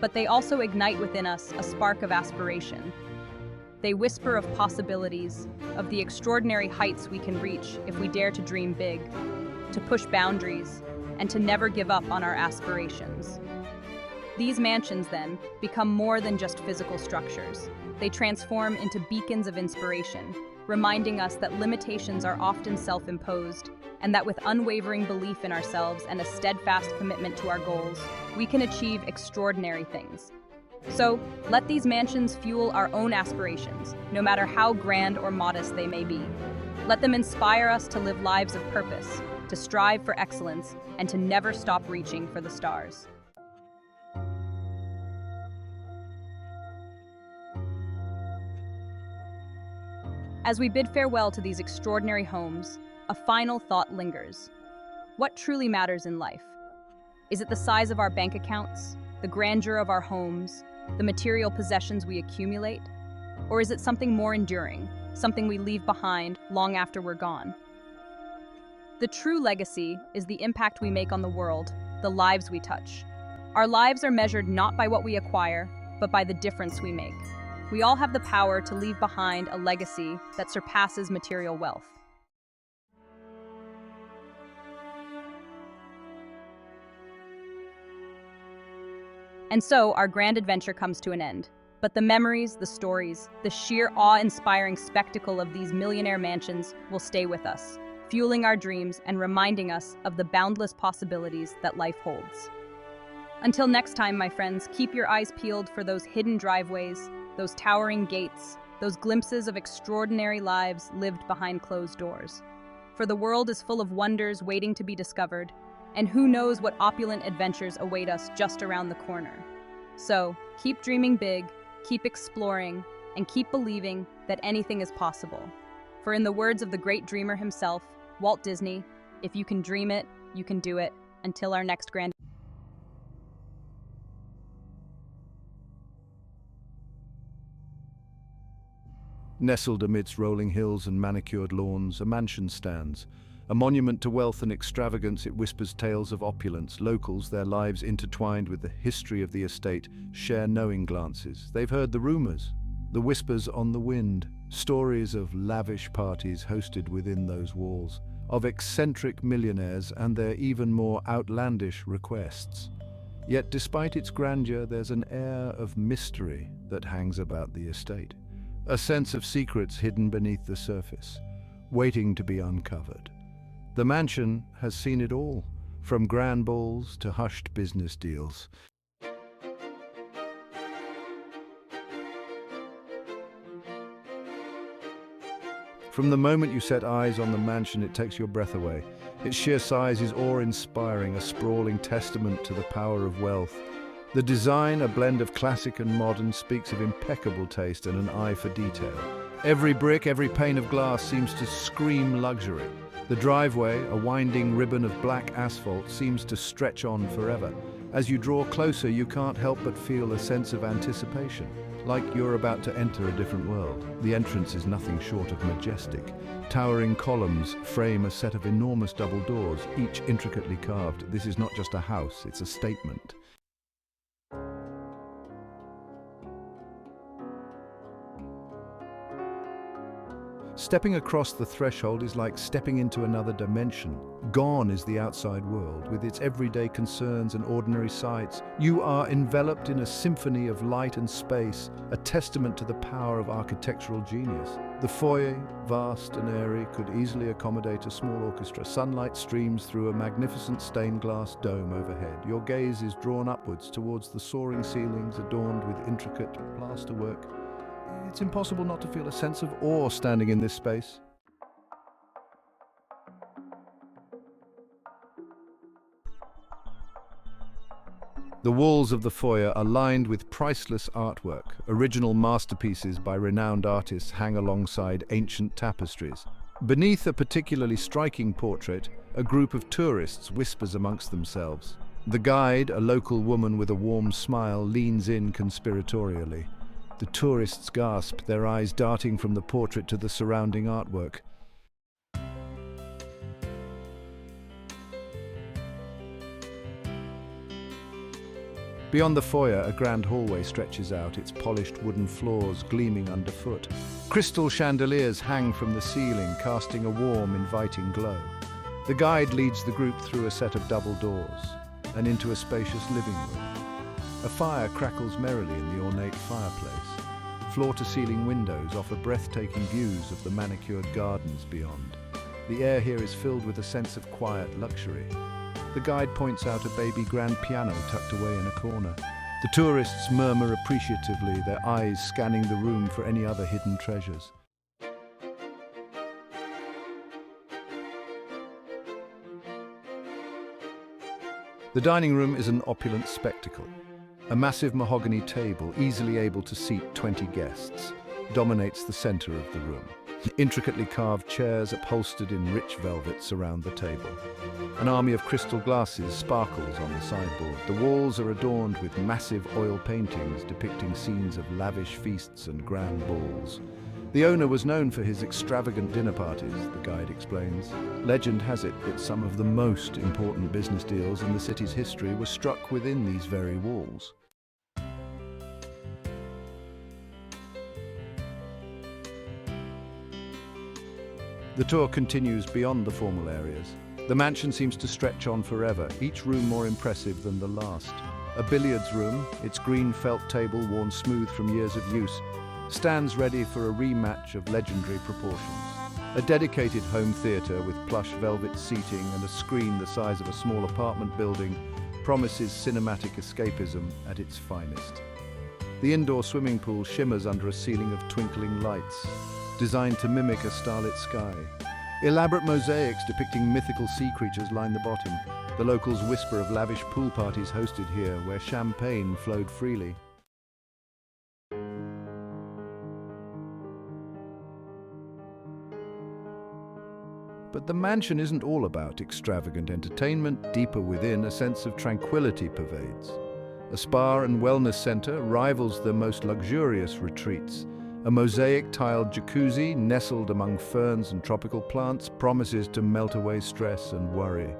But they also ignite within us a spark of aspiration. They whisper of possibilities, of the extraordinary heights we can reach if we dare to dream big, to push boundaries, and to never give up on our aspirations. These mansions, then, become more than just physical structures. They transform into beacons of inspiration, reminding us that limitations are often self-imposed, and that with unwavering belief in ourselves and a steadfast commitment to our goals, we can achieve extraordinary things. So, let these mansions fuel our own aspirations, no matter how grand or modest they may be. Let them inspire us to live lives of purpose, to strive for excellence, and to never stop reaching for the stars. As we bid farewell to these extraordinary homes, a final thought lingers. What truly matters in life? Is it the size of our bank accounts, the grandeur of our homes, the material possessions we accumulate? Or is it something more enduring, something we leave behind long after we're gone? The true legacy is the impact we make on the world, the lives we touch. Our lives are measured not by what we acquire, but by the difference we make. We all have the power to leave behind a legacy that surpasses material wealth. And so, our grand adventure comes to an end. But the memories, the stories, the sheer awe-inspiring spectacle of these millionaire mansions will stay with us. fueling our dreams and reminding us of the boundless possibilities that life holds. Until next time, my friends, keep your eyes peeled for those hidden driveways, those towering gates, those glimpses of extraordinary lives lived behind closed doors. For the world is full of wonders waiting to be discovered, and who knows what opulent adventures await us just around the corner. So, keep dreaming big, keep exploring, and keep believing that anything is possible. For in the words of the great dreamer himself, Walt Disney, if you can dream it, you can do it. Until our next grand... Nestled amidst rolling hills and manicured lawns, a mansion stands. A monument to wealth and extravagance, it whispers tales of opulence. Locals, their lives intertwined with the history of the estate, share knowing glances. They've heard the rumors, the whispers on the wind, stories of lavish parties hosted within those walls, of eccentric millionaires and their even more outlandish requests. Yet despite its grandeur, there's an air of mystery that hangs about the estate. A sense of secrets hidden beneath the surface, waiting to be uncovered. The mansion has seen it all, from grand balls to hushed business deals. From the moment you set eyes on the mansion, it takes your breath away. Its sheer size is awe-inspiring, a sprawling testament to the power of wealth. The design, a blend of classic and modern, speaks of impeccable taste and an eye for detail. Every brick, every pane of glass seems to scream luxury. The driveway, a winding ribbon of black asphalt, seems to stretch on forever. As you draw closer, you can't help but feel a sense of anticipation, like you're about to enter a different world. The entrance is nothing short of majestic. Towering columns frame a set of enormous double doors, each intricately carved. This is not just a house, it's a statement. Stepping across the threshold is like stepping into another dimension. Gone is the outside world, with its everyday concerns and ordinary sights. You are enveloped in a symphony of light and space, a testament to the power of architectural genius. The foyer, vast and airy, could easily accommodate a small orchestra. Sunlight streams through a magnificent stained glass dome overhead. Your gaze is drawn upwards towards the soaring ceilings adorned with intricate plasterwork. It's impossible not to feel a sense of awe standing in this space. The walls of the foyer are lined with priceless artwork. Original masterpieces by renowned artists hang alongside ancient tapestries. Beneath a particularly striking portrait, a group of tourists whispers amongst themselves. The guide, a local woman with a warm smile, leans in conspiratorially. The tourists gasp, their eyes darting from the portrait to the surrounding artwork. Beyond the foyer, a grand hallway stretches out, its polished wooden floors gleaming underfoot. Crystal chandeliers hang from the ceiling, casting a warm, inviting glow. The guide leads the group through a set of double doors and into a spacious living room. A fire crackles merrily in the ornate fireplace. Floor-to-ceiling windows offer breathtaking views of the manicured gardens beyond. The air here is filled with a sense of quiet luxury. The guide points out a baby grand piano tucked away in a corner. The tourists murmur appreciatively, their eyes scanning the room for any other hidden treasures. The dining room is an opulent spectacle. A massive mahogany table, easily able to seat 20 guests, dominates the center of the room. Intricately carved chairs upholstered in rich velvet surround the table. An army of crystal glasses sparkles on the sideboard. The walls are adorned with massive oil paintings depicting scenes of lavish feasts and grand balls. The owner was known for his extravagant dinner parties, the guide explains. Legend has it that some of the most important business deals in the city's history were struck within these very walls. The tour continues beyond the formal areas. The mansion seems to stretch on forever, each room more impressive than the last. A billiards room, its green felt table worn smooth from years of use, stands ready for a rematch of legendary proportions. A dedicated home theatre with plush velvet seating and a screen the size of a small apartment building promises cinematic escapism at its finest. The indoor swimming pool shimmers under a ceiling of twinkling lights, designed to mimic a starlit sky. Elaborate mosaics depicting mythical sea creatures line the bottom. The locals whisper of lavish pool parties hosted here, where champagne flowed freely. But the mansion isn't all about extravagant entertainment. Deeper within, a sense of tranquility pervades. A spa and wellness center rivals the most luxurious retreats. A mosaic-tiled jacuzzi, nestled among ferns and tropical plants, promises to melt away stress and worry.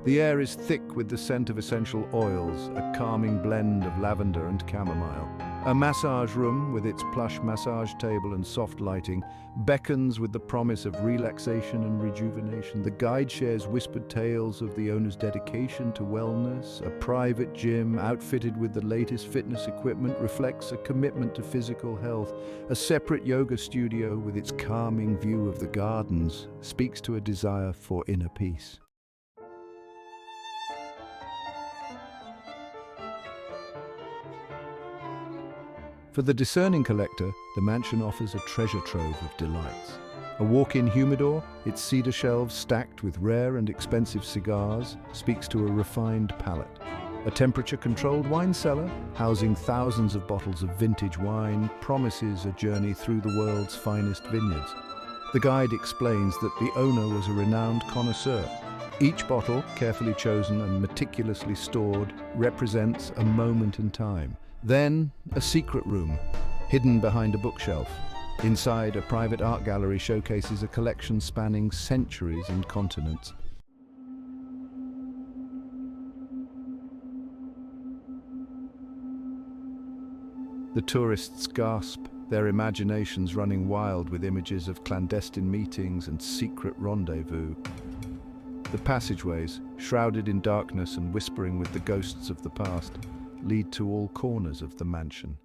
The air is thick with the scent of essential oils, a calming blend of lavender and chamomile. A massage room, with its plush massage table and soft lighting, beckons with the promise of relaxation and rejuvenation. The guide shares whispered tales of the owner's dedication to wellness. A private gym, outfitted with the latest fitness equipment, reflects a commitment to physical health. A separate yoga studio, with its calming view of the gardens, speaks to a desire for inner peace. For the discerning collector, the mansion offers a treasure trove of delights. A walk-in humidor, its cedar shelves stacked with rare and expensive cigars, speaks to a refined palate. A temperature-controlled wine cellar, housing thousands of bottles of vintage wine, promises a journey through the world's finest vineyards. The guide explains that the owner was a renowned connoisseur. Each bottle, carefully chosen and meticulously stored, represents a moment in time. Then, a secret room, hidden behind a bookshelf. Inside, a private art gallery showcases a collection spanning centuries and continents. The tourists gasp, their imaginations running wild with images of clandestine meetings and secret rendezvous. The passageways, shrouded in darkness and whispering with the ghosts of the past, lead to all corners of the mansion.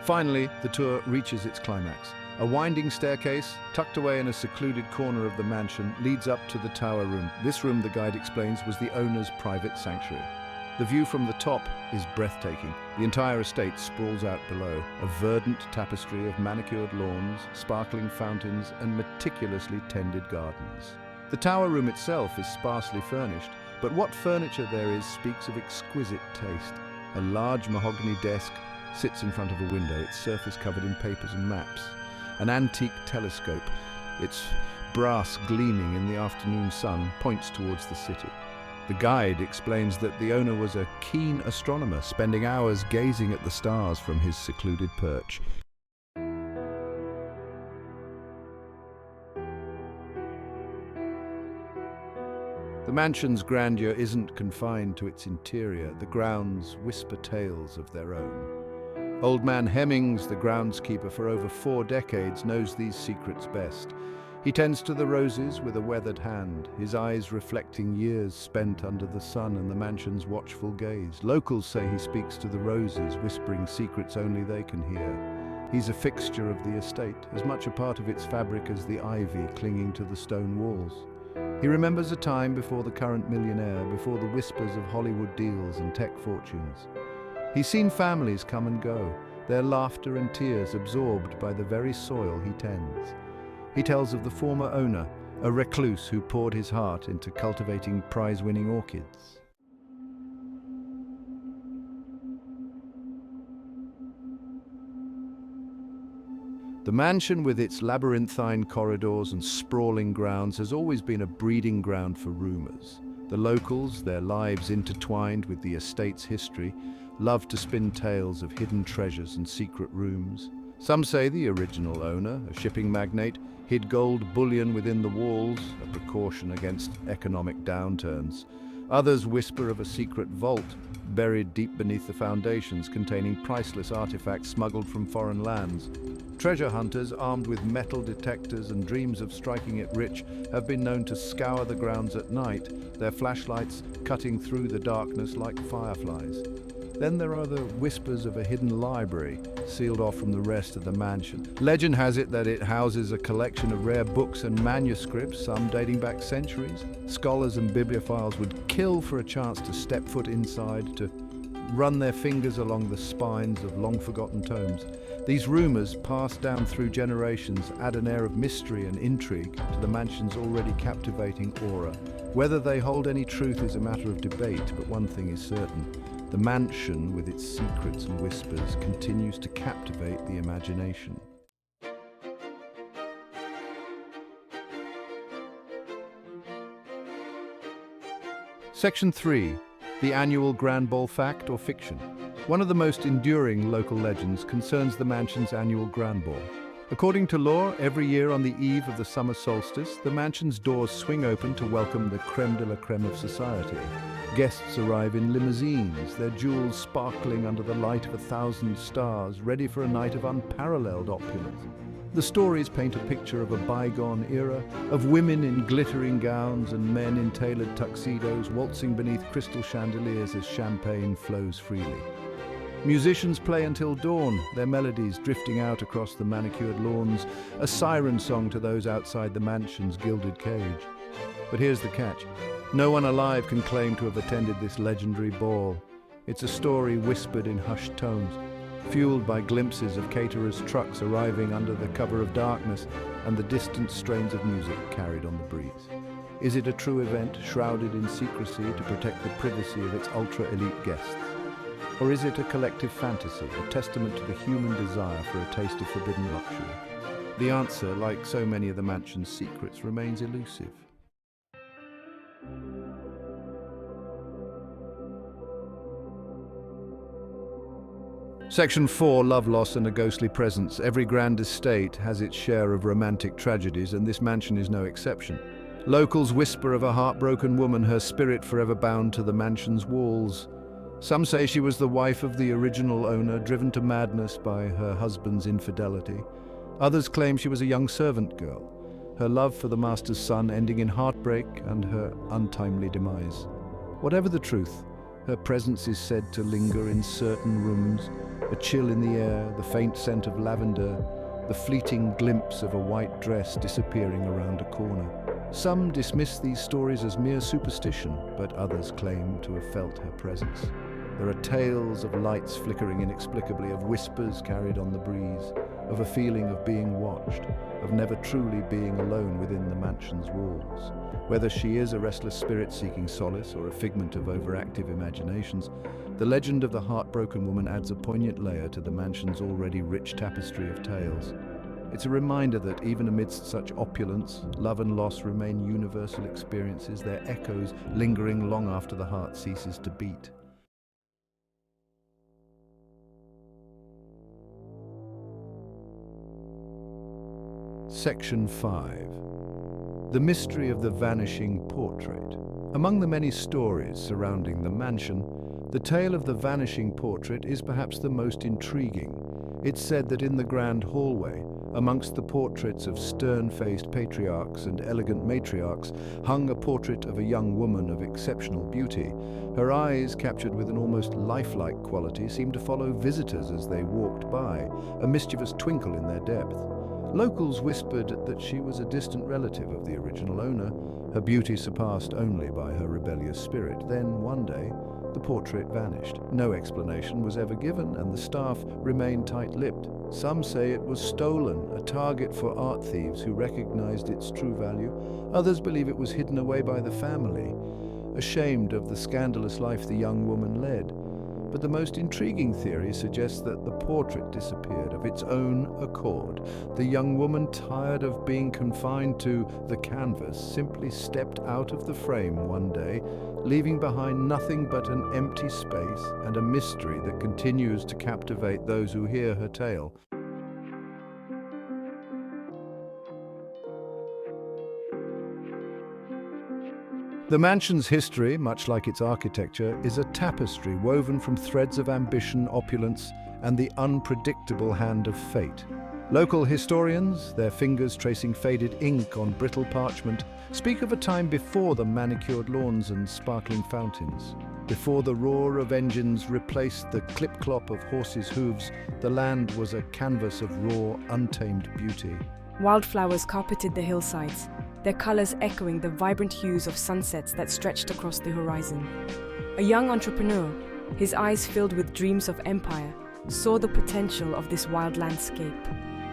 Finally, the tour reaches its climax. A winding staircase, tucked away in a secluded corner of the mansion, leads up to the tower room. This room, the guide explains, was the owner's private sanctuary. The view from the top is breathtaking. The entire estate sprawls out below, a verdant tapestry of manicured lawns, sparkling fountains, and meticulously tended gardens. The tower room itself is sparsely furnished, but what furniture there is speaks of exquisite taste. A large mahogany desk sits in front of a window, its surface covered in papers and maps. An antique telescope, its brass gleaming in the afternoon sun, points towards the city. The guide explains that the owner was a keen astronomer, spending hours gazing at the stars from his secluded perch. The mansion's grandeur isn't confined to its interior. The grounds whisper tales of their own. Old man Hemmings, the groundskeeper for over 4 decades, knows these secrets best. He tends to the roses with a weathered hand, his eyes reflecting years spent under the sun and the mansion's watchful gaze. Locals say he speaks to the roses, whispering secrets only they can hear. He's a fixture of the estate, as much a part of its fabric as the ivy clinging to the stone walls. He remembers a time before the current millionaire, before the whispers of Hollywood deals and tech fortunes. He's seen families come and go, their laughter and tears absorbed by the very soil he tends. He tells of the former owner, a recluse who poured his heart into cultivating prize-winning orchids. The mansion, with its labyrinthine corridors and sprawling grounds, has always been a breeding ground for rumors. The locals, their lives intertwined with the estate's history, love to spin tales of hidden treasures and secret rooms. Some say the original owner, a shipping magnate, hid gold bullion within the walls, a precaution against economic downturns. Others whisper of a secret vault buried deep beneath the foundations, containing priceless artifacts smuggled from foreign lands. Treasure hunters armed with metal detectors and dreams of striking it rich have been known to scour the grounds at night, their flashlights cutting through the darkness like fireflies. Then there are the whispers of a hidden library, sealed off from the rest of the mansion. Legend has it that it houses a collection of rare books and manuscripts, some dating back centuries. Scholars and bibliophiles would kill for a chance to step foot inside, to run their fingers along the spines of long-forgotten tomes. These rumors, passed down through generations, add an air of mystery and intrigue to the mansion's already captivating aura. Whether they hold any truth is a matter of debate, but one thing is certain. The mansion, with its secrets and whispers, continues to captivate the imagination. Section 3. The annual Grand Ball fact or fiction. One of the most enduring local legends concerns the mansion's annual Grand Ball. According to lore, every year on the eve of the summer solstice, the mansion's doors swing open to welcome the creme de la creme of society. Guests arrive in limousines, their jewels sparkling under the light of 1,000 stars, ready for a night of unparalleled opulence. The stories paint a picture of a bygone era, of women in glittering gowns and men in tailored tuxedos waltzing beneath crystal chandeliers as champagne flows freely. Musicians play until dawn, their melodies drifting out across the manicured lawns, a siren song to those outside the mansion's gilded cage. But here's the catch. No one alive can claim to have attended this legendary ball. It's a story whispered in hushed tones, fueled by glimpses of caterers' trucks arriving under the cover of darkness and the distant strains of music carried on the breeze. Is it a true event, shrouded in secrecy to protect the privacy of its ultra-elite guests? Or is it a collective fantasy, a testament to the human desire for a taste of forbidden luxury? The answer, like so many of the mansion's secrets, remains elusive. Section 4. Love, loss and a ghostly presence. Every grand estate has its share of romantic tragedies, and this mansion is no exception. Locals whisper of a heartbroken woman, her spirit forever bound to the mansion's walls. Some say she was the wife of the original owner, driven to madness by her husband's infidelity. Others claim she was a young servant girl, her love for the master's son ending in heartbreak and her untimely demise. Whatever the truth, her presence is said to linger in certain rooms, a chill in the air, the faint scent of lavender, the fleeting glimpse of a white dress disappearing around a corner. Some dismiss these stories as mere superstition, but others claim to have felt her presence. There are tales of lights flickering inexplicably, of whispers carried on the breeze, of a feeling of being watched, of never truly being alone within the mansion's walls. Whether she is a restless spirit seeking solace or a figment of overactive imaginations, the legend of the heartbroken woman adds a poignant layer to the mansion's already rich tapestry of tales. It's a reminder that even amidst such opulence, love and loss remain universal experiences, their echoes lingering long after the heart ceases to beat. Section 5. The mystery of the vanishing portrait. Among the many stories surrounding the mansion, the tale of the vanishing portrait is perhaps the most intriguing. It's said that in the grand hallway, amongst the portraits of stern-faced patriarchs and elegant matriarchs, hung a portrait of a young woman of exceptional beauty. Her eyes, captured with an almost lifelike quality, seemed to follow visitors as they walked by, a mischievous twinkle in their depth. Locals whispered that she was a distant relative of the original owner, her beauty surpassed only by her rebellious spirit. Then, one day, the portrait vanished. No explanation was ever given, and the staff remained tight-lipped. Some say it was stolen, a target for art thieves who recognized its true value. Others believe it was hidden away by the family, ashamed of the scandalous life the young woman led. But the most intriguing theory suggests that the portrait disappeared of its own accord. The young woman, tired of being confined to the canvas, simply stepped out of the frame one day, leaving behind nothing but an empty space and a mystery that continues to captivate those who hear her tale. The mansion's history, much like its architecture, is a tapestry woven from threads of ambition, opulence, and the unpredictable hand of fate. Local historians, their fingers tracing faded ink on brittle parchment, speak of a time before the manicured lawns and sparkling fountains. Before the roar of engines replaced the clip-clop of horses' hooves, the land was a canvas of raw, untamed beauty. Wildflowers carpeted the hillsides, their colors echoing the vibrant hues of sunsets that stretched across the horizon. A young entrepreneur, his eyes filled with dreams of empire, saw the potential of this wild landscape.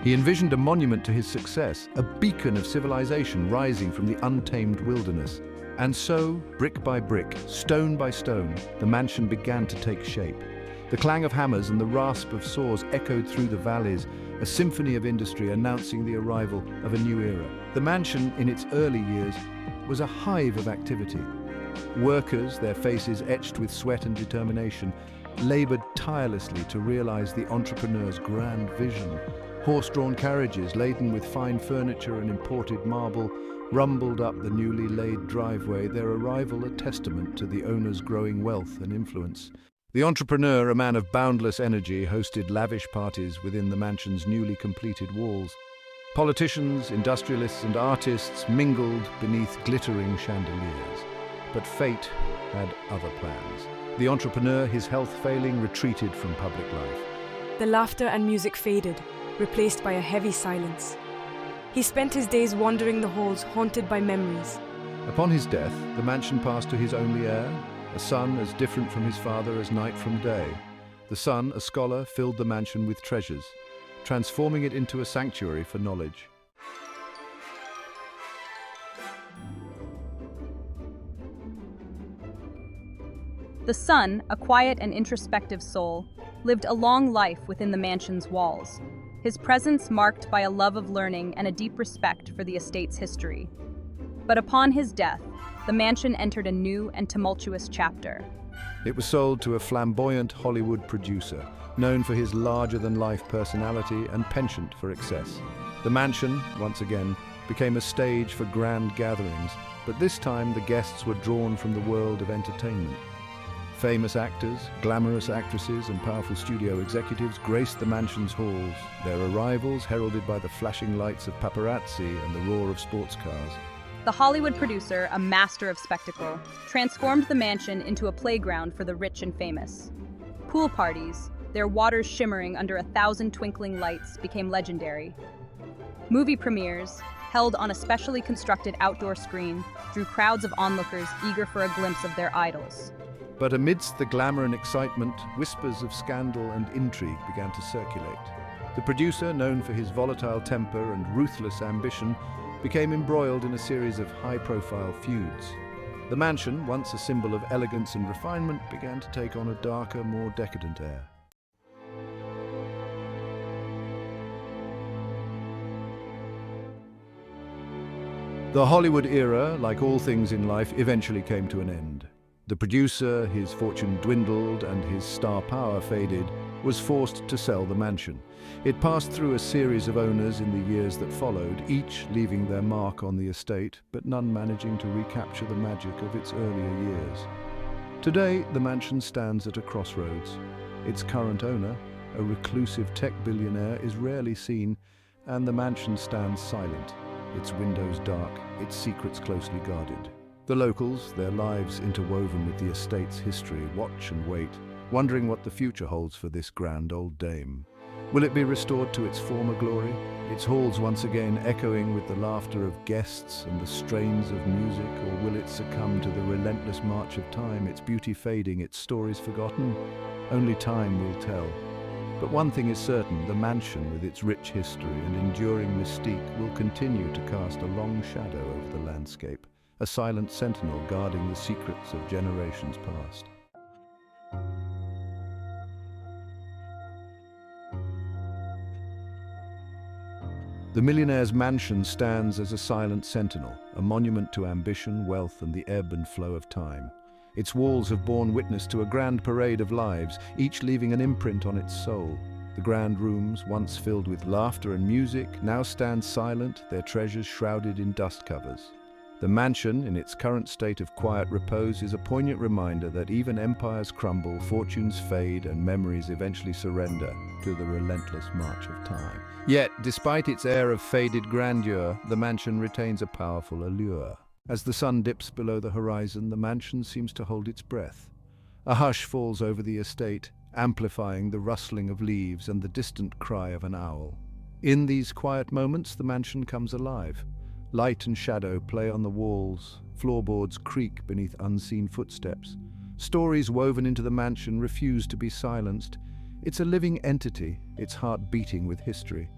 He envisioned a monument to his success, a beacon of civilization rising from the untamed wilderness. And so, brick by brick, stone by stone, the mansion began to take shape. The clang of hammers and the rasp of saws echoed through the valleys, a symphony of industry announcing the arrival of a new era. The mansion, in its early years, was a hive of activity. Workers, their faces etched with sweat and determination, labored tirelessly to realize the entrepreneur's grand vision. Horse-drawn carriages laden with fine furniture and imported marble rumbled up the newly laid driveway, their arrival a testament to the owner's growing wealth and influence. The entrepreneur, a man of boundless energy, hosted lavish parties within the mansion's newly completed walls. Politicians, industrialists, and artists mingled beneath glittering chandeliers. But fate had other plans. The entrepreneur, his health failing, retreated from public life. The laughter and music faded, replaced by a heavy silence. He spent his days wandering the halls, haunted by memories. Upon his death, the mansion passed to his only heir, a son as different from his father as night from day. The son, a scholar, filled the mansion with treasures, transforming it into a sanctuary for knowledge. The son, a quiet and introspective soul, lived a long life within the mansion's walls, his presence marked by a love of learning and a deep respect for the estate's history. But upon his death, the mansion entered a new and tumultuous chapter. It was sold to a flamboyant Hollywood producer, known for his larger-than-life personality and penchant for excess. The mansion, once again, became a stage for grand gatherings, but this time the guests were drawn from the world of entertainment. Famous actors, glamorous actresses, and powerful studio executives graced the mansion's halls, their arrivals heralded by the flashing lights of paparazzi and the roar of sports cars. The Hollywood producer, a master of spectacle, transformed the mansion into a playground for the rich and famous. Pool parties, their waters shimmering under 1,000 twinkling lights, became legendary. Movie premieres, held on a specially constructed outdoor screen, drew crowds of onlookers eager for a glimpse of their idols. But amidst the glamour and excitement, whispers of scandal and intrigue began to circulate. The producer, known for his volatile temper and ruthless ambition, became embroiled in a series of high-profile feuds. The mansion, once a symbol of elegance and refinement, began to take on a darker, more decadent air. The Hollywood era, like all things in life, eventually came to an end. The producer, his fortune dwindled and his star power faded, was forced to sell the mansion. It passed through a series of owners in the years that followed, each leaving their mark on the estate, but none managing to recapture the magic of its earlier years. Today, the mansion stands at a crossroads. Its current owner, a reclusive tech billionaire, is rarely seen, and the mansion stands silent, its windows dark, its secrets closely guarded. The locals, their lives interwoven with the estate's history, watch and wait, wondering what the future holds for this grand old dame. Will it be restored to its former glory, its halls once again echoing with the laughter of guests and the strains of music, or will it succumb to the relentless march of time, its beauty fading, its stories forgotten? Only time will tell. But one thing is certain, the mansion, with its rich history and enduring mystique, will continue to cast a long shadow over the landscape, a silent sentinel guarding the secrets of generations past. The millionaire's mansion stands as a silent sentinel, a monument to ambition, wealth, and the ebb and flow of time. Its walls have borne witness to a grand parade of lives, each leaving an imprint on its soul. The grand rooms, once filled with laughter and music, now stand silent, their treasures shrouded in dust covers. The mansion, in its current state of quiet repose, is a poignant reminder that even empires crumble, fortunes fade, and memories eventually surrender to the relentless march of time. Yet, despite its air of faded grandeur, the mansion retains a powerful allure. As the sun dips below the horizon, the mansion seems to hold its breath. A hush falls over the estate, amplifying the rustling of leaves and the distant cry of an owl. In these quiet moments, the mansion comes alive. Light and shadow play on the walls, floorboards creak beneath unseen footsteps. Stories woven into the mansion refuse to be silenced. It's a living entity, its heart beating with history.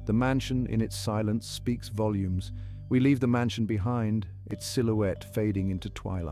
The mansion, in its silence, speaks volumes. We leave the mansion behind, its silhouette fading into twilight.